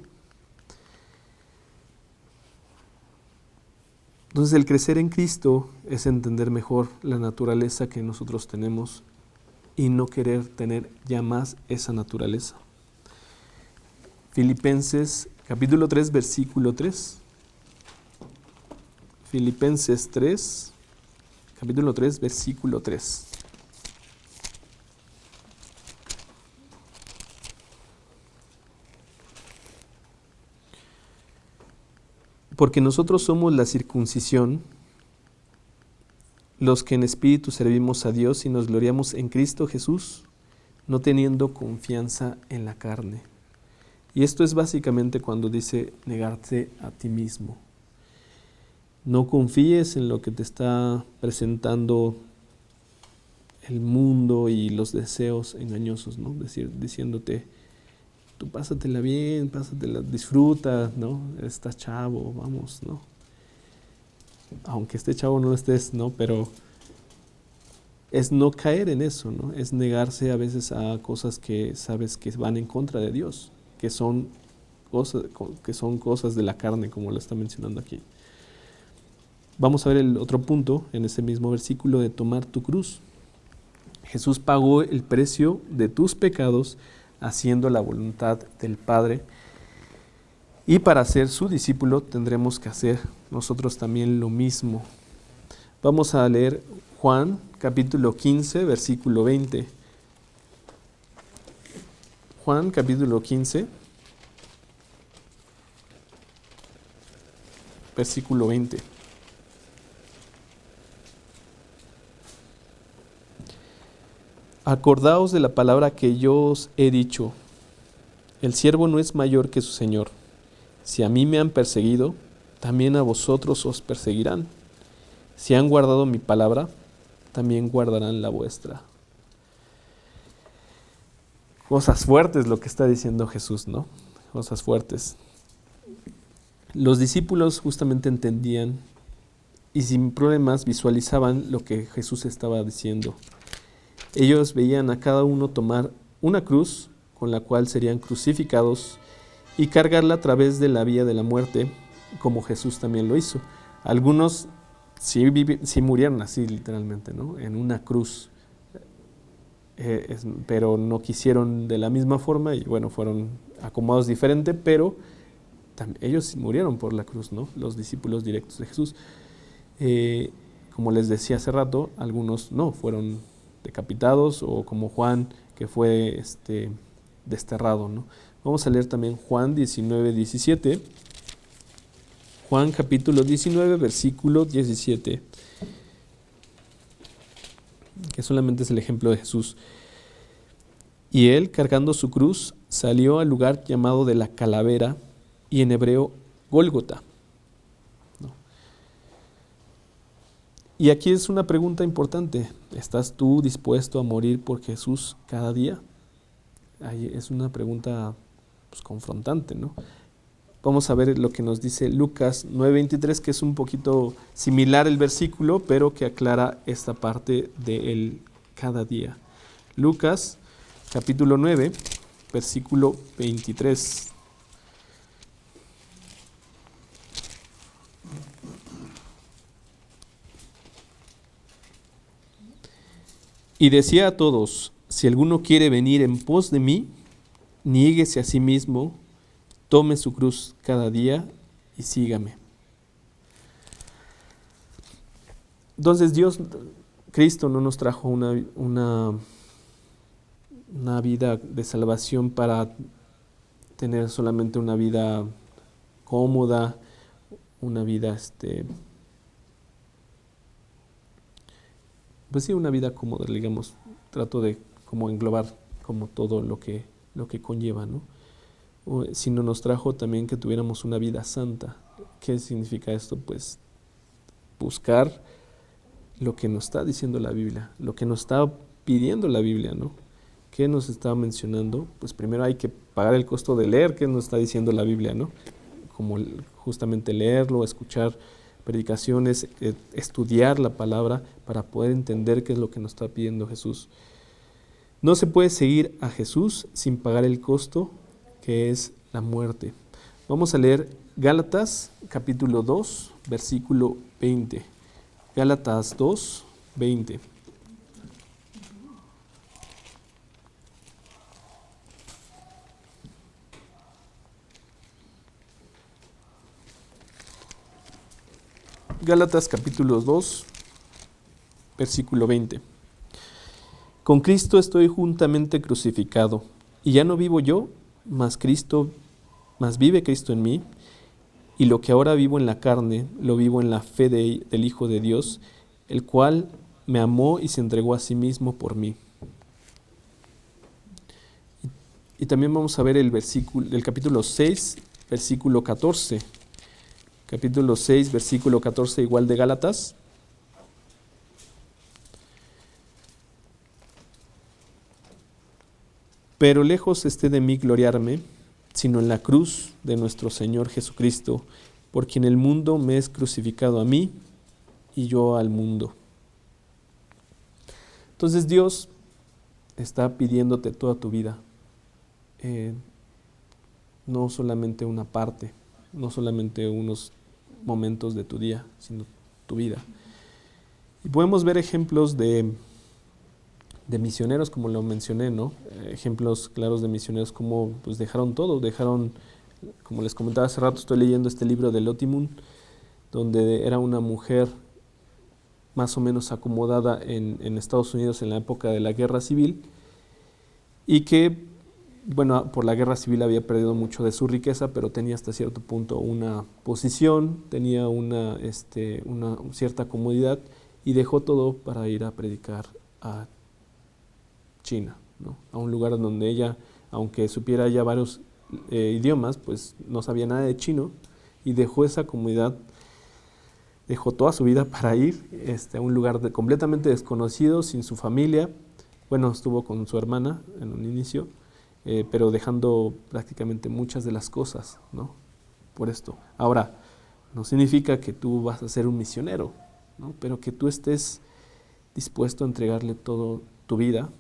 Entonces, el crecer en Cristo es entender mejor la naturaleza que nosotros tenemos y no querer tener ya más esa naturaleza. Filipenses capítulo 3, versículo 3. Filipenses 3, capítulo 3, versículo 3. Porque nosotros somos la circuncisión, los que en espíritu servimos a Dios y nos gloriamos en Cristo Jesús, no teniendo confianza en la carne. Y esto es básicamente cuando dice negarte a ti mismo. No confíes en lo que te está presentando el mundo y los deseos engañosos, ¿no? Diciéndote, tú pásatela bien, disfruta, ¿no? Estás chavo, vamos, ¿no? Aunque esté chavo no lo estés, ¿no? Pero es no caer en eso, ¿no? Es negarse a veces a cosas que sabes que van en contra de Dios, que son cosas de la carne, como lo está mencionando aquí. Vamos a ver el otro punto en ese mismo versículo de tomar tu cruz. Jesús pagó el precio de tus pecados haciendo la voluntad del Padre. Y para ser su discípulo tendremos que hacer nosotros también lo mismo. Vamos a leer Juan capítulo 15, versículo 20. Juan capítulo 15, versículo 20. Acordaos de la palabra que yo os he dicho. El siervo no es mayor que su señor. Si a mí me han perseguido, también a vosotros os perseguirán. Si han guardado mi palabra, también guardarán la vuestra. Cosas fuertes lo que está diciendo Jesús, ¿no? Cosas fuertes. Los discípulos justamente entendían y sin problemas visualizaban lo que Jesús estaba diciendo. Ellos veían a cada uno tomar una cruz con la cual serían crucificados y cargarla a través de la vía de la muerte, como Jesús también lo hizo. Algunos sí murieron así literalmente, ¿no? En una cruz, pero no quisieron de la misma forma y bueno, fueron acomodados diferente, pero ellos murieron por la cruz, ¿no? Los discípulos directos de Jesús. Como les decía hace rato, algunos no, fueron decapitados, o como Juan, que fue desterrado, ¿no? Vamos a leer también Juan 19, 17. Juan capítulo 19, versículo 17, que solamente es el ejemplo de Jesús. Y él, cargando su cruz, salió al lugar llamado de la calavera, y en hebreo Gólgota. ¿No? Y aquí es una pregunta importante. ¿Estás tú dispuesto a morir por Jesús cada día? Ahí es una pregunta pues, confrontante, ¿no? Vamos a ver lo que nos dice Lucas 9:23, que es un poquito similar el versículo, pero que aclara esta parte de el cada día. Lucas capítulo 9, versículo 23. Y decía a todos: si alguno quiere venir en pos de mí, niéguese a sí mismo, tome su cruz cada día y sígame. Entonces Cristo no nos trajo una vida de salvación para tener solamente una vida cómoda, una vida pues sí, una vida cómoda, digamos. Trato de como englobar como todo lo que conlleva, ¿no? Sino nos trajo también que tuviéramos una vida santa. ¿Qué significa esto? Pues buscar lo que nos está diciendo la Biblia, lo que nos está pidiendo la Biblia, ¿no? ¿Qué nos está mencionando? Pues primero hay que pagar el costo de leer qué nos está diciendo la Biblia, ¿no? Como justamente leerlo, escuchar predicaciones, estudiar la palabra para poder entender qué es lo que nos está pidiendo Jesús. No se puede seguir a Jesús sin pagar el costo que es la muerte. Vamos a leer Gálatas capítulo 2, versículo 20. Gálatas 2, 20. Gálatas capítulo 2, versículo 20. Con Cristo estoy juntamente crucificado, y ya no vivo yo, mas vive Cristo en mí, y lo que ahora vivo en la carne, lo vivo en la fe del Hijo de Dios, el cual me amó y se entregó a sí mismo por mí. Y también vamos a ver el capítulo 6, versículo 14. Capítulo 6, versículo 14, igual de Gálatas. Pero lejos esté de mí gloriarme, sino en la cruz de nuestro Señor Jesucristo, por quien el mundo me es crucificado a mí y yo al mundo. Entonces Dios está pidiéndote toda tu vida, no solamente una parte, no solamente unos momentos de tu día, sino tu vida. Y podemos ver ejemplos de misioneros, como lo mencioné, ¿no? Ejemplos claros de misioneros como pues dejaron todo, como les comentaba hace rato, estoy leyendo este libro de Lotimund, donde era una mujer más o menos acomodada en Estados Unidos en la época de la Guerra Civil, y que bueno, por la guerra civil había perdido mucho de su riqueza, pero tenía hasta cierto punto una posición, tenía una cierta comodidad, y dejó todo para ir a predicar a China, ¿no? A un lugar donde ella, aunque supiera ya varios idiomas, pues no sabía nada de chino y dejó esa comunidad, dejó toda su vida para ir a un lugar completamente desconocido, sin su familia. Bueno, estuvo con su hermana en un inicio, pero dejando prácticamente muchas de las cosas, ¿no? Por esto. Ahora, no significa que tú vas a ser un misionero, ¿no? Pero que tú estés dispuesto a entregarle toda tu vida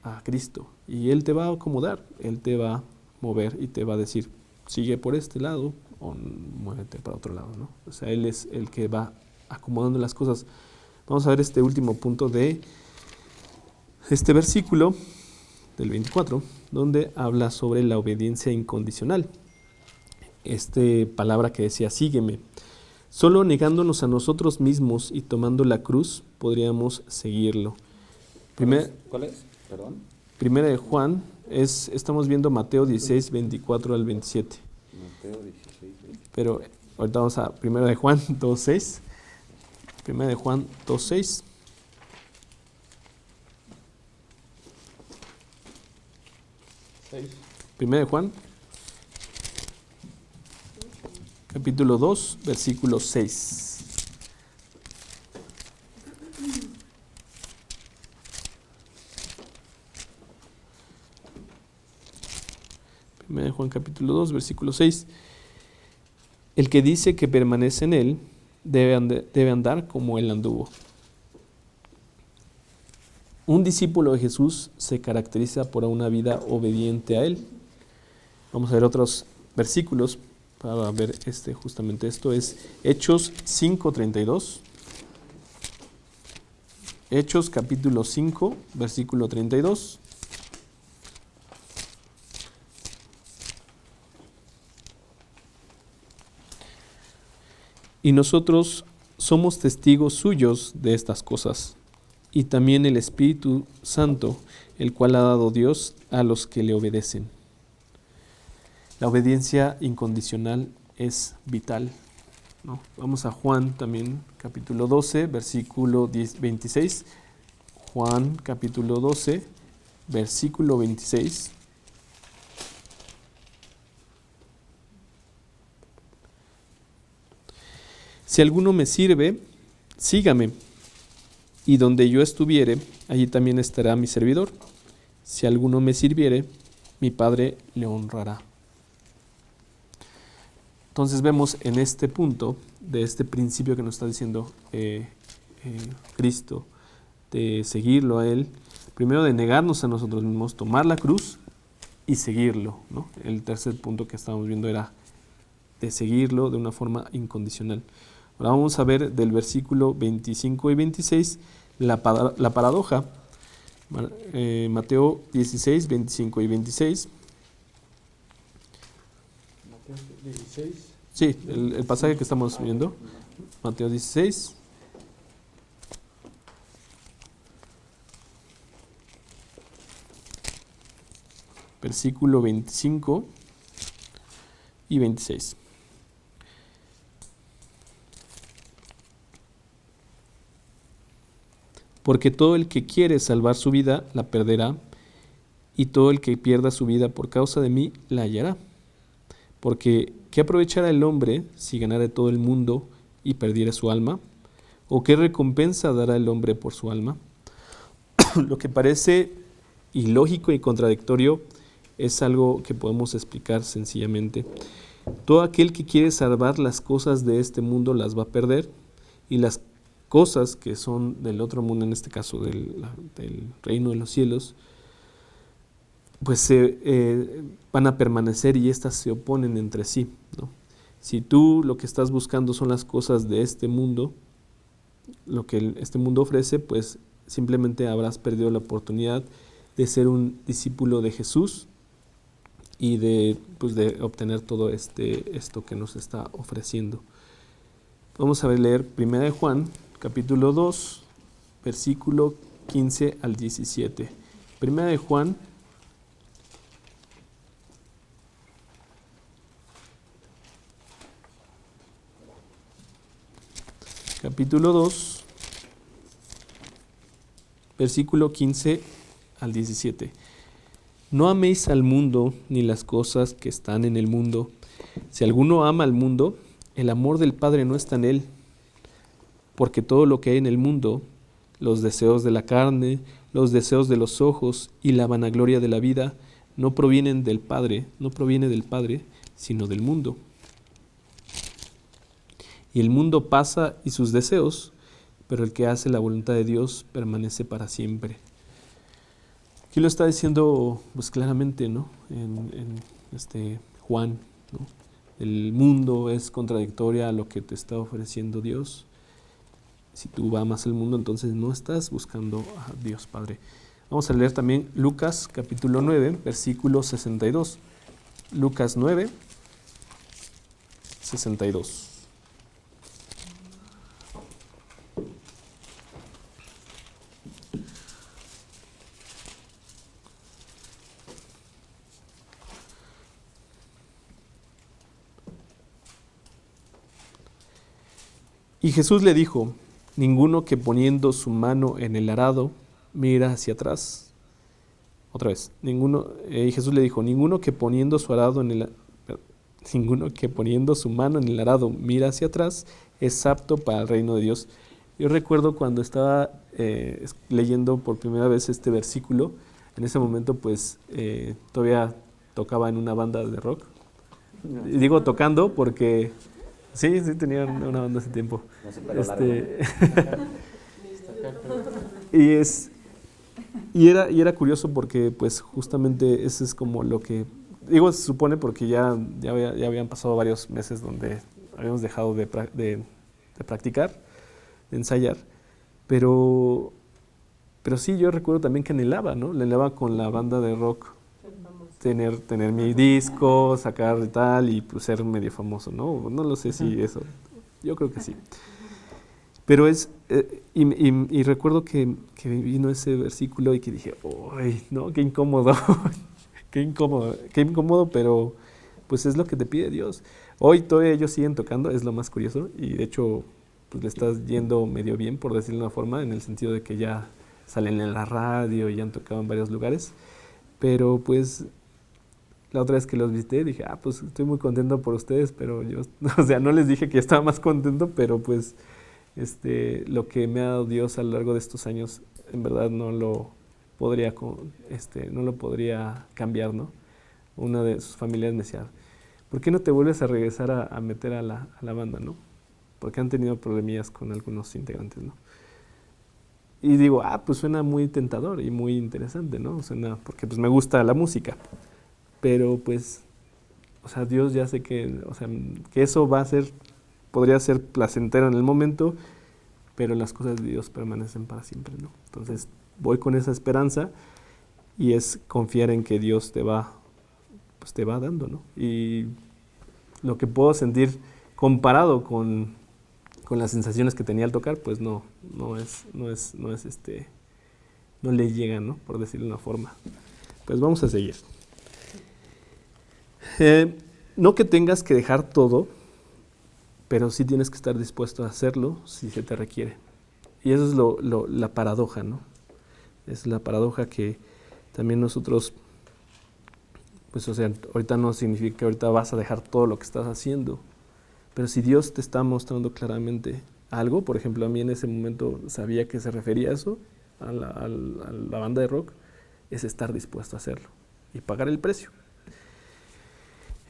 a Cristo. Y Él te va a acomodar, Él te va a mover y te va a decir, sigue por este lado o muévete para otro lado, ¿no? O sea, Él es el que va acomodando las cosas. Vamos a ver este último punto de este versículo del 24, donde habla sobre la obediencia incondicional. Palabra que decía, sígueme. Solo negándonos a nosotros mismos y tomando la cruz podríamos seguirlo. ¿Cuál es? Perdón. Primera de Juan, estamos viendo Mateo 16, 24 al 27. Mateo 16, 24. Pero ahorita vamos a Primera de Juan 2, 6. Primera de Juan 2, 6. Primera de Juan, capítulo 2, versículo 6. Primera de Juan, capítulo 2, versículo 6. El que dice que permanece en él debe andar como él anduvo. Un discípulo de Jesús se caracteriza por una vida obediente a él. Vamos a ver otros versículos para ver justamente esto. Es Hechos 5:32. Hechos capítulo 5, versículo 32. Y nosotros somos testigos suyos de estas cosas, y también el Espíritu Santo, el cual ha dado Dios a los que le obedecen. La obediencia incondicional es vital, ¿no? Vamos a Juan también, capítulo 12, versículo 26. Juan, capítulo 12, versículo 26. Si alguno me sirve, sígame, y donde yo estuviere, allí también estará mi servidor. Si alguno me sirviere, mi Padre le honrará. Entonces vemos en este punto, de este principio que nos está diciendo Cristo, de seguirlo a Él, primero de negarnos a nosotros mismos, tomar la cruz y seguirlo, ¿no? El tercer punto que estábamos viendo era de seguirlo de una forma incondicional. Ahora vamos a ver del versículo 25 y 26 la paradoja. Mateo 16, 25 y 26. Mateo 16. Sí, el pasaje que estamos viendo. Mateo 16. Versículo 25 y 26. Porque todo el que quiere salvar su vida la perderá, y todo el que pierda su vida por causa de mí la hallará. Porque ¿qué aprovechará el hombre si ganara todo el mundo y perdiera su alma? ¿O qué recompensa dará el hombre por su alma? Lo que parece ilógico y contradictorio es algo que podemos explicar sencillamente. Todo aquel que quiere salvar las cosas de este mundo las va a perder, y las cosas que son del otro mundo, en este caso del reino de los cielos, pues van a permanecer, y estas se oponen entre sí, ¿no? Si tú lo que estás buscando son las cosas de este mundo, lo que este mundo ofrece, pues simplemente habrás perdido la oportunidad de ser un discípulo de Jesús y de obtener todo esto que nos está ofreciendo. Vamos a leer 1 de Juan, capítulo 2, versículo 15 al 17. 1 de Juan, capítulo 2, versículo 15 al 17. No améis al mundo ni las cosas que están en el mundo. Si alguno ama al mundo, el amor del Padre no está en él. Porque todo lo que hay en el mundo, los deseos de la carne, los deseos de los ojos y la vanagloria de la vida, no provienen del Padre, no proviene del Padre, sino del mundo. Y el mundo pasa y sus deseos, pero el que hace la voluntad de Dios permanece para siempre. Aquí lo está diciendo pues claramente, ¿no? En Juan, ¿no? El mundo es contradictoria a lo que te está ofreciendo Dios. Si tú amas el mundo, entonces no estás buscando a Dios Padre. Vamos a leer también Lucas capítulo 9, versículo 62. Lucas 9, 62. Y Jesús le dijo: ninguno que poniendo su mano en el arado mira hacia atrás. Otra vez, y Jesús le dijo: ninguno que poniendo su mano en el arado mira hacia atrás es apto para el reino de Dios. Yo recuerdo cuando estaba leyendo por primera vez este versículo, en ese momento pues todavía tocaba en una banda de rock. Y digo tocando porque sí tenía una banda hace tiempo. No sé, pero y era curioso porque pues justamente ese es como lo que digo, se supone, porque ya habían pasado varios meses donde habíamos dejado de practicar, de ensayar, pero sí, yo recuerdo también que anhelaba, ¿no? Anhelaba con la banda de rock tener mi disco, sacar y tal, y pues ser medio famoso, ¿no? No lo sé si eso, yo creo que sí. Pero y recuerdo que vino ese versículo y que dije, ¡ay, no! ¡Qué incómodo! ¡Qué incómodo! Pero pues es lo que te pide Dios. Hoy todavía ellos siguen tocando, es lo más curioso, y de hecho pues le estás yendo medio bien, por decirlo de una forma, en el sentido de que ya salen en la radio y ya han tocado en varios lugares. Pero pues la otra vez que los visité dije, pues estoy muy contento por ustedes, pero yo, o sea, no les dije que estaba más contento, pero pues lo que me ha dado Dios a lo largo de estos años, en verdad no lo podría cambiar, ¿no? Una de sus familias me decía, ¿por qué no te vuelves a regresar a meter a la banda, ¿no? Porque han tenido problemillas con algunos integrantes, ¿no? Y digo, pues suena muy tentador y muy interesante, ¿no? Suena, porque pues me gusta la música, pero pues, o sea, Dios ya sé que, o sea, que eso podría ser placentero en el momento, pero las cosas de Dios permanecen para siempre, ¿no? Entonces voy con esa esperanza y es confiar en que Dios te va dando, ¿no? Y lo que puedo sentir comparado con las sensaciones que tenía al tocar, pues no le llega, ¿no? Por decirlo de una forma. Pues vamos a seguir. No que tengas que dejar todo, pero sí tienes que estar dispuesto a hacerlo si se te requiere. Y eso es la paradoja, ¿no? Es la paradoja que también nosotros, pues o sea, ahorita no significa que ahorita vas a dejar todo lo que estás haciendo, pero si Dios te está mostrando claramente algo, por ejemplo, a mí en ese momento sabía que se refería a eso, a la banda de rock, es estar dispuesto a hacerlo y pagar el precio.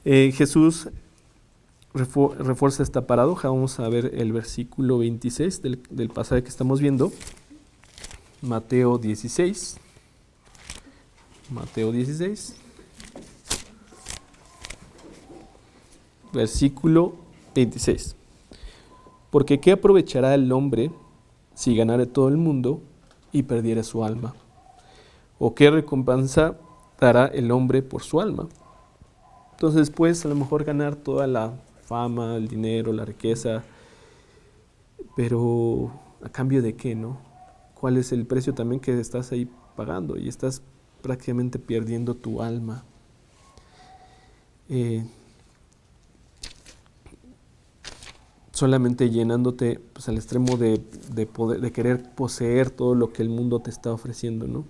Jesús refuerza esta paradoja. Vamos a ver el versículo 26 del pasaje que estamos viendo. Mateo 16. Mateo 16. Versículo 26. Porque ¿qué aprovechará el hombre si ganare todo el mundo y perdiere su alma? ¿O qué recompensa dará el hombre por su alma? Entonces puedes a lo mejor ganar toda la fama, el dinero, la riqueza, pero ¿a cambio de qué, no? ¿Cuál es el precio también que estás ahí pagando? Y estás prácticamente perdiendo tu alma. Solamente llenándote pues, al extremo de querer poseer todo lo que el mundo te está ofreciendo, ¿no?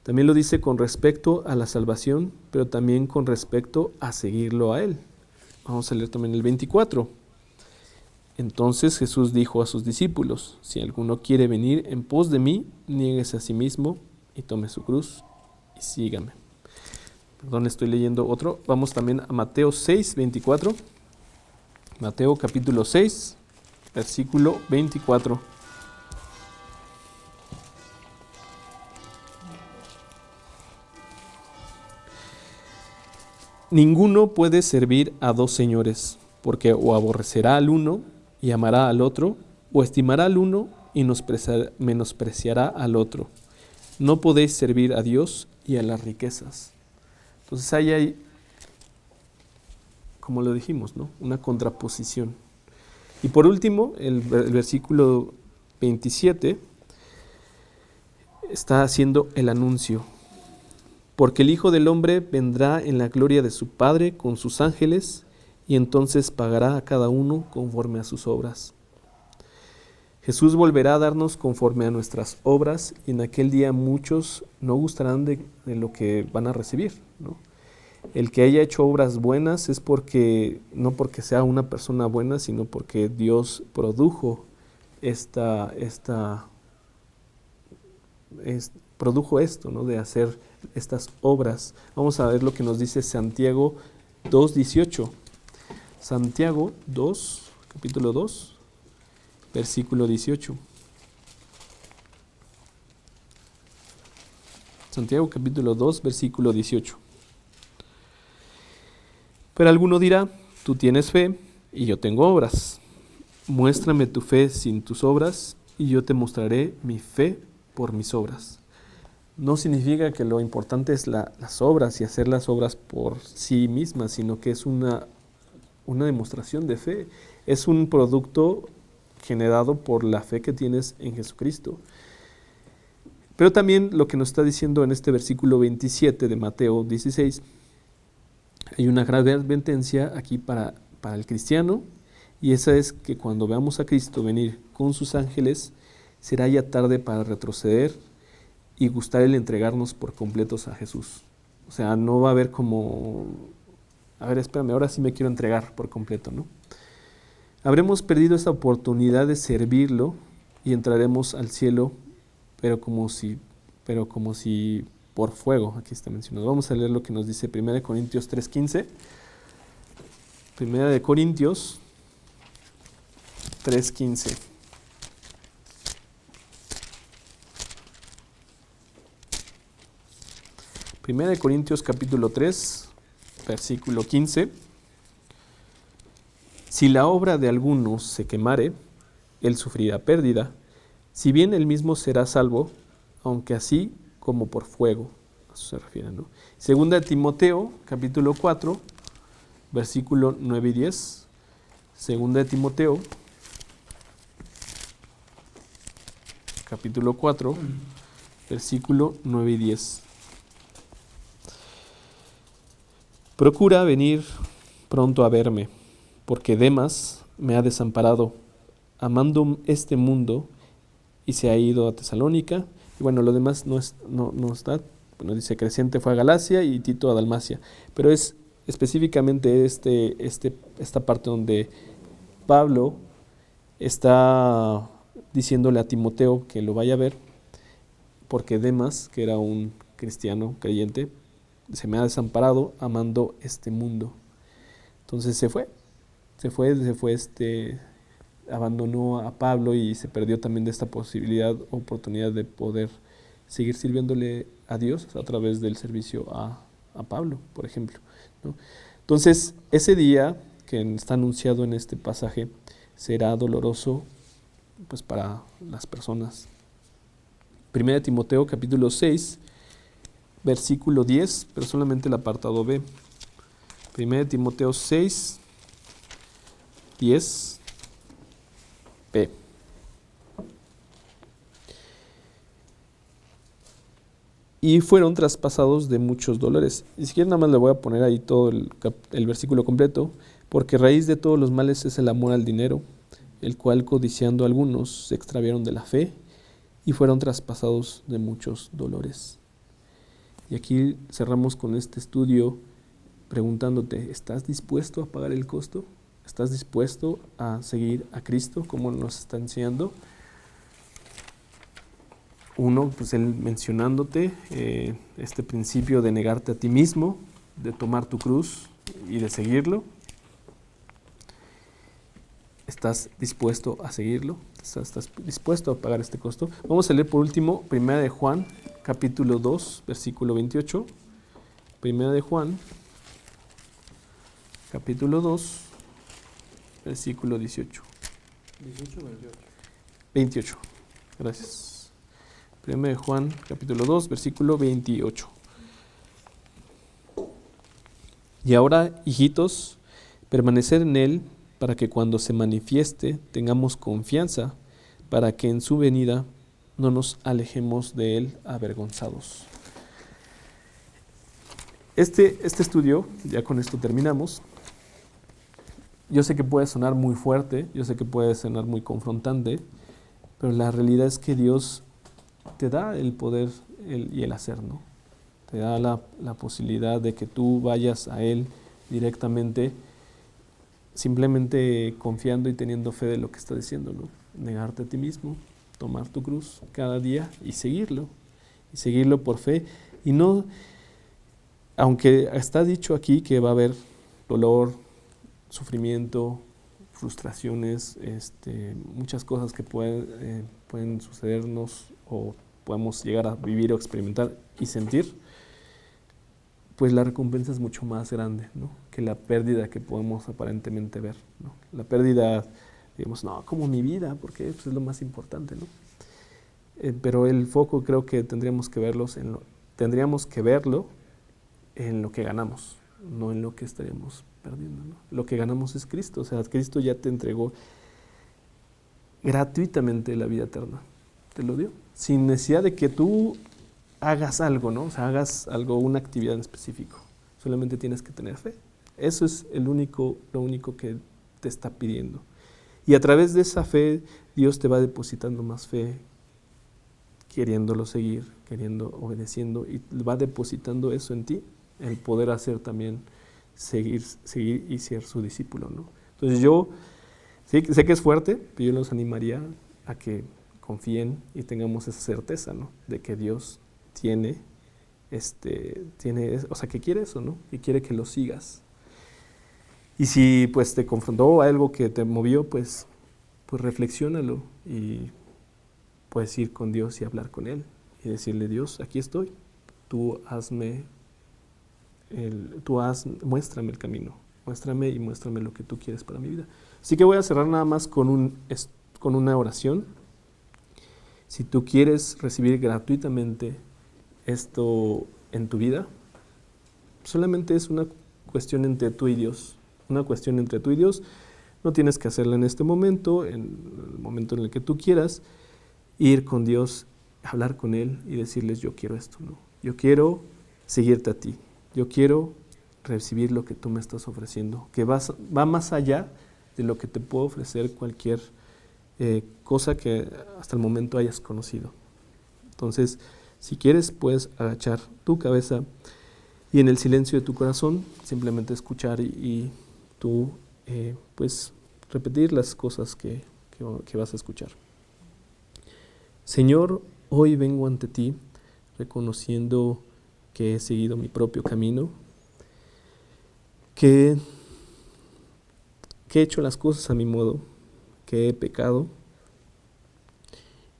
También lo dice con respecto a la salvación, pero también con respecto a seguirlo a Él. Vamos a leer también el 24. Entonces Jesús dijo a sus discípulos: si alguno quiere venir en pos de mí, niéguese a sí mismo y tome su cruz y sígame. Perdón, estoy leyendo otro. Vamos también a Mateo 6, 24. Mateo capítulo 6, versículo 24. Ninguno puede servir a dos señores, porque o aborrecerá al uno y amará al otro, o estimará al uno y menospreciará al otro. No podéis servir a Dios y a las riquezas. Entonces ahí hay, como lo dijimos, ¿no?, una contraposición. Y por último, el versículo 27 está haciendo el anuncio. Porque el Hijo del Hombre vendrá en la gloria de su Padre con sus ángeles, y entonces pagará a cada uno conforme a sus obras. Jesús volverá a darnos conforme a nuestras obras, y en aquel día muchos no gustarán de lo que van a recibir, ¿no? El que haya hecho obras buenas es no porque sea una persona buena, sino porque Dios produjo produjo esto, ¿no?, de hacer estas obras. Vamos a ver lo que nos dice Santiago 2:18. Santiago 2, capítulo 2, versículo 18. Santiago capítulo 2, versículo 18. Pero alguno dirá: tú tienes fe y yo tengo obras. Muéstrame tu fe sin tus obras y yo te mostraré mi fe por mis obras. No significa que lo importante es las obras y hacer las obras por sí mismas, sino que es una demostración de fe. Es un producto generado por la fe que tienes en Jesucristo. Pero también lo que nos está diciendo en este versículo 27 de Mateo 16, hay una gran advertencia aquí para el cristiano, y esa es que cuando veamos a Cristo venir con sus ángeles, será ya tarde para retroceder y gustar el entregarnos por completos a Jesús. O sea, no va a haber como, a ver, espérame, ahora sí me quiero entregar por completo, ¿no? Habremos perdido esta oportunidad de servirlo y entraremos al cielo, pero como si por fuego. Aquí está mencionado. Vamos a leer lo que nos dice 1 Corintios 3:15. 1 Corintios 3:15. Primera de Corintios capítulo 3, versículo 15. Si la obra de alguno se quemare, él sufrirá pérdida, si bien él mismo será salvo, aunque así como por fuego. A eso se refiere, ¿no? Segunda de Timoteo capítulo 4, versículo 9 y 10. Segunda de Timoteo capítulo 4, versículo 9 y 10. Procura venir pronto a verme, porque Demas me ha desamparado, amando este mundo, y se ha ido a Tesalónica. Y bueno, lo demás no está. Bueno, dice Crescente fue a Galacia y Tito a Dalmacia. Pero es específicamente esta parte donde Pablo está diciéndole a Timoteo que lo vaya a ver, porque Demas, que era un cristiano creyente, se me ha desamparado amando este mundo. Entonces se fue, abandonó a Pablo y se perdió también de esta oportunidad de poder seguir sirviéndole a Dios a través del servicio a Pablo, por ejemplo, ¿no? Entonces, ese día que está anunciado en este pasaje será doloroso, pues, para las personas. 1 Timoteo capítulo 6, versículo 10, pero solamente el apartado B. 1 Timoteo 6, 10, B. Y fueron traspasados de muchos dolores. Y si quieren, nada más le voy a poner ahí todo el versículo completo. Porque raíz de todos los males es el amor al dinero, el cual codiciando algunos se extraviaron de la fe y fueron traspasados de muchos dolores. Y aquí cerramos con este estudio preguntándote, ¿estás dispuesto a pagar el costo? ¿Estás dispuesto a seguir a Cristo como nos está enseñando? Uno, pues él mencionándote este principio de negarte a ti mismo, de tomar tu cruz y de seguirlo. ¿Estás dispuesto a seguirlo? ¿Estás dispuesto a pagar este costo? Vamos a leer por último 1 de Juan, capítulo 2, versículo 28. 1 de Juan, capítulo 2, versículo 18. 18 o 28. 28. Gracias. 1 de Juan, capítulo 2, versículo 28. Y ahora, hijitos, permanecer en Él, para que cuando se manifieste tengamos confianza, para que en su venida no nos alejemos de Él avergonzados. Este estudio, ya con esto terminamos. Yo sé que puede sonar muy fuerte, yo sé que puede sonar muy confrontante, pero la realidad es que Dios te da el poder y el hacer, ¿no? Te da la posibilidad de que tú vayas a Él directamente, simplemente confiando y teniendo fe de lo que está diciendo, ¿no? Negarte a ti mismo, tomar tu cruz cada día y seguirlo por fe. Y no, aunque está dicho aquí que va a haber dolor, sufrimiento, frustraciones, muchas cosas que pueden sucedernos o podemos llegar a vivir o experimentar y sentir, pues la recompensa es mucho más grande, ¿no? Que la pérdida que podemos aparentemente ver, ¿no? La pérdida, digamos, no, como mi vida, porque pues, es lo más importante, ¿no? Pero el foco creo que tendríamos que verlo en lo que ganamos, no en lo que estaríamos perdiendo, ¿no? Lo que ganamos es Cristo, o sea, Cristo ya te entregó gratuitamente la vida eterna, te lo dio, sin necesidad de que tú hagas algo, ¿no? O sea, hagas algo, una actividad en específico. Solamente tienes que tener fe. Eso es lo único que te está pidiendo. Y a través de esa fe, Dios te va depositando más fe, queriéndolo seguir, obedeciendo, y va depositando eso en ti, el poder hacer también, seguir y ser su discípulo, ¿no? Entonces yo sé que es fuerte, pero yo los animaría a que confíen y tengamos esa certeza, ¿no? De que Dios tiene, o sea, que quiere eso, ¿no? Que quiere que lo sigas. Y si pues te confrontó algo que te movió, pues reflexiónalo y puedes ir con Dios y hablar con Él y decirle, Dios, aquí estoy, muéstrame el camino, muéstrame lo que tú quieres para mi vida. Así que voy a cerrar nada más con una oración. Si tú quieres recibir gratuitamente esto en tu vida, solamente es una cuestión entre tú y Dios. Una cuestión entre tú y Dios. No tienes que hacerla en este momento, en el momento en el que tú quieras, ir con Dios, hablar con Él y decirles, yo quiero esto, ¿no? Yo quiero seguirte a ti. Yo quiero recibir lo que tú me estás ofreciendo, que va más allá de lo que te puedo ofrecer cualquier cosa que hasta el momento hayas conocido. Entonces, si quieres, puedes agachar tu cabeza y en el silencio de tu corazón simplemente escuchar y tú pues repetir las cosas que vas a escuchar. Señor, hoy vengo ante ti reconociendo que he seguido mi propio camino, que he hecho las cosas a mi modo, que he pecado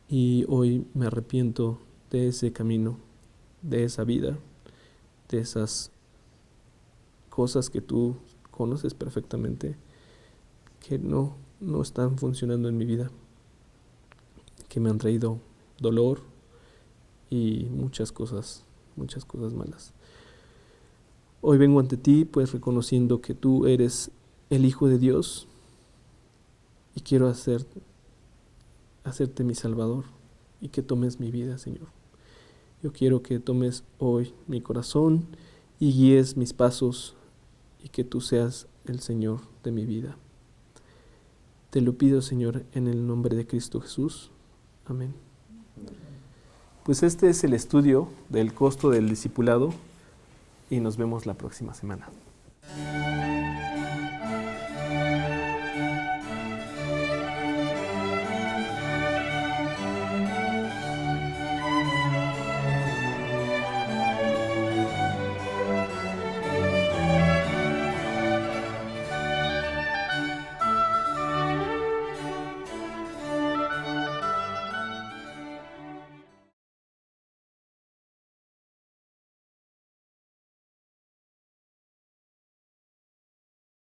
y hoy me arrepiento de ese camino, de esa vida, de esas cosas que tú conoces perfectamente, que no están funcionando en mi vida, que me han traído dolor y muchas cosas malas. Hoy vengo ante ti pues reconociendo que tú eres el Hijo de Dios y quiero hacerte mi Salvador y que tomes mi vida, Señor. Yo quiero que tomes hoy mi corazón y guíes mis pasos y que tú seas el Señor de mi vida. Te lo pido, Señor, en el nombre de Cristo Jesús. Amén. Pues este es el estudio del costo del discipulado y nos vemos la próxima semana.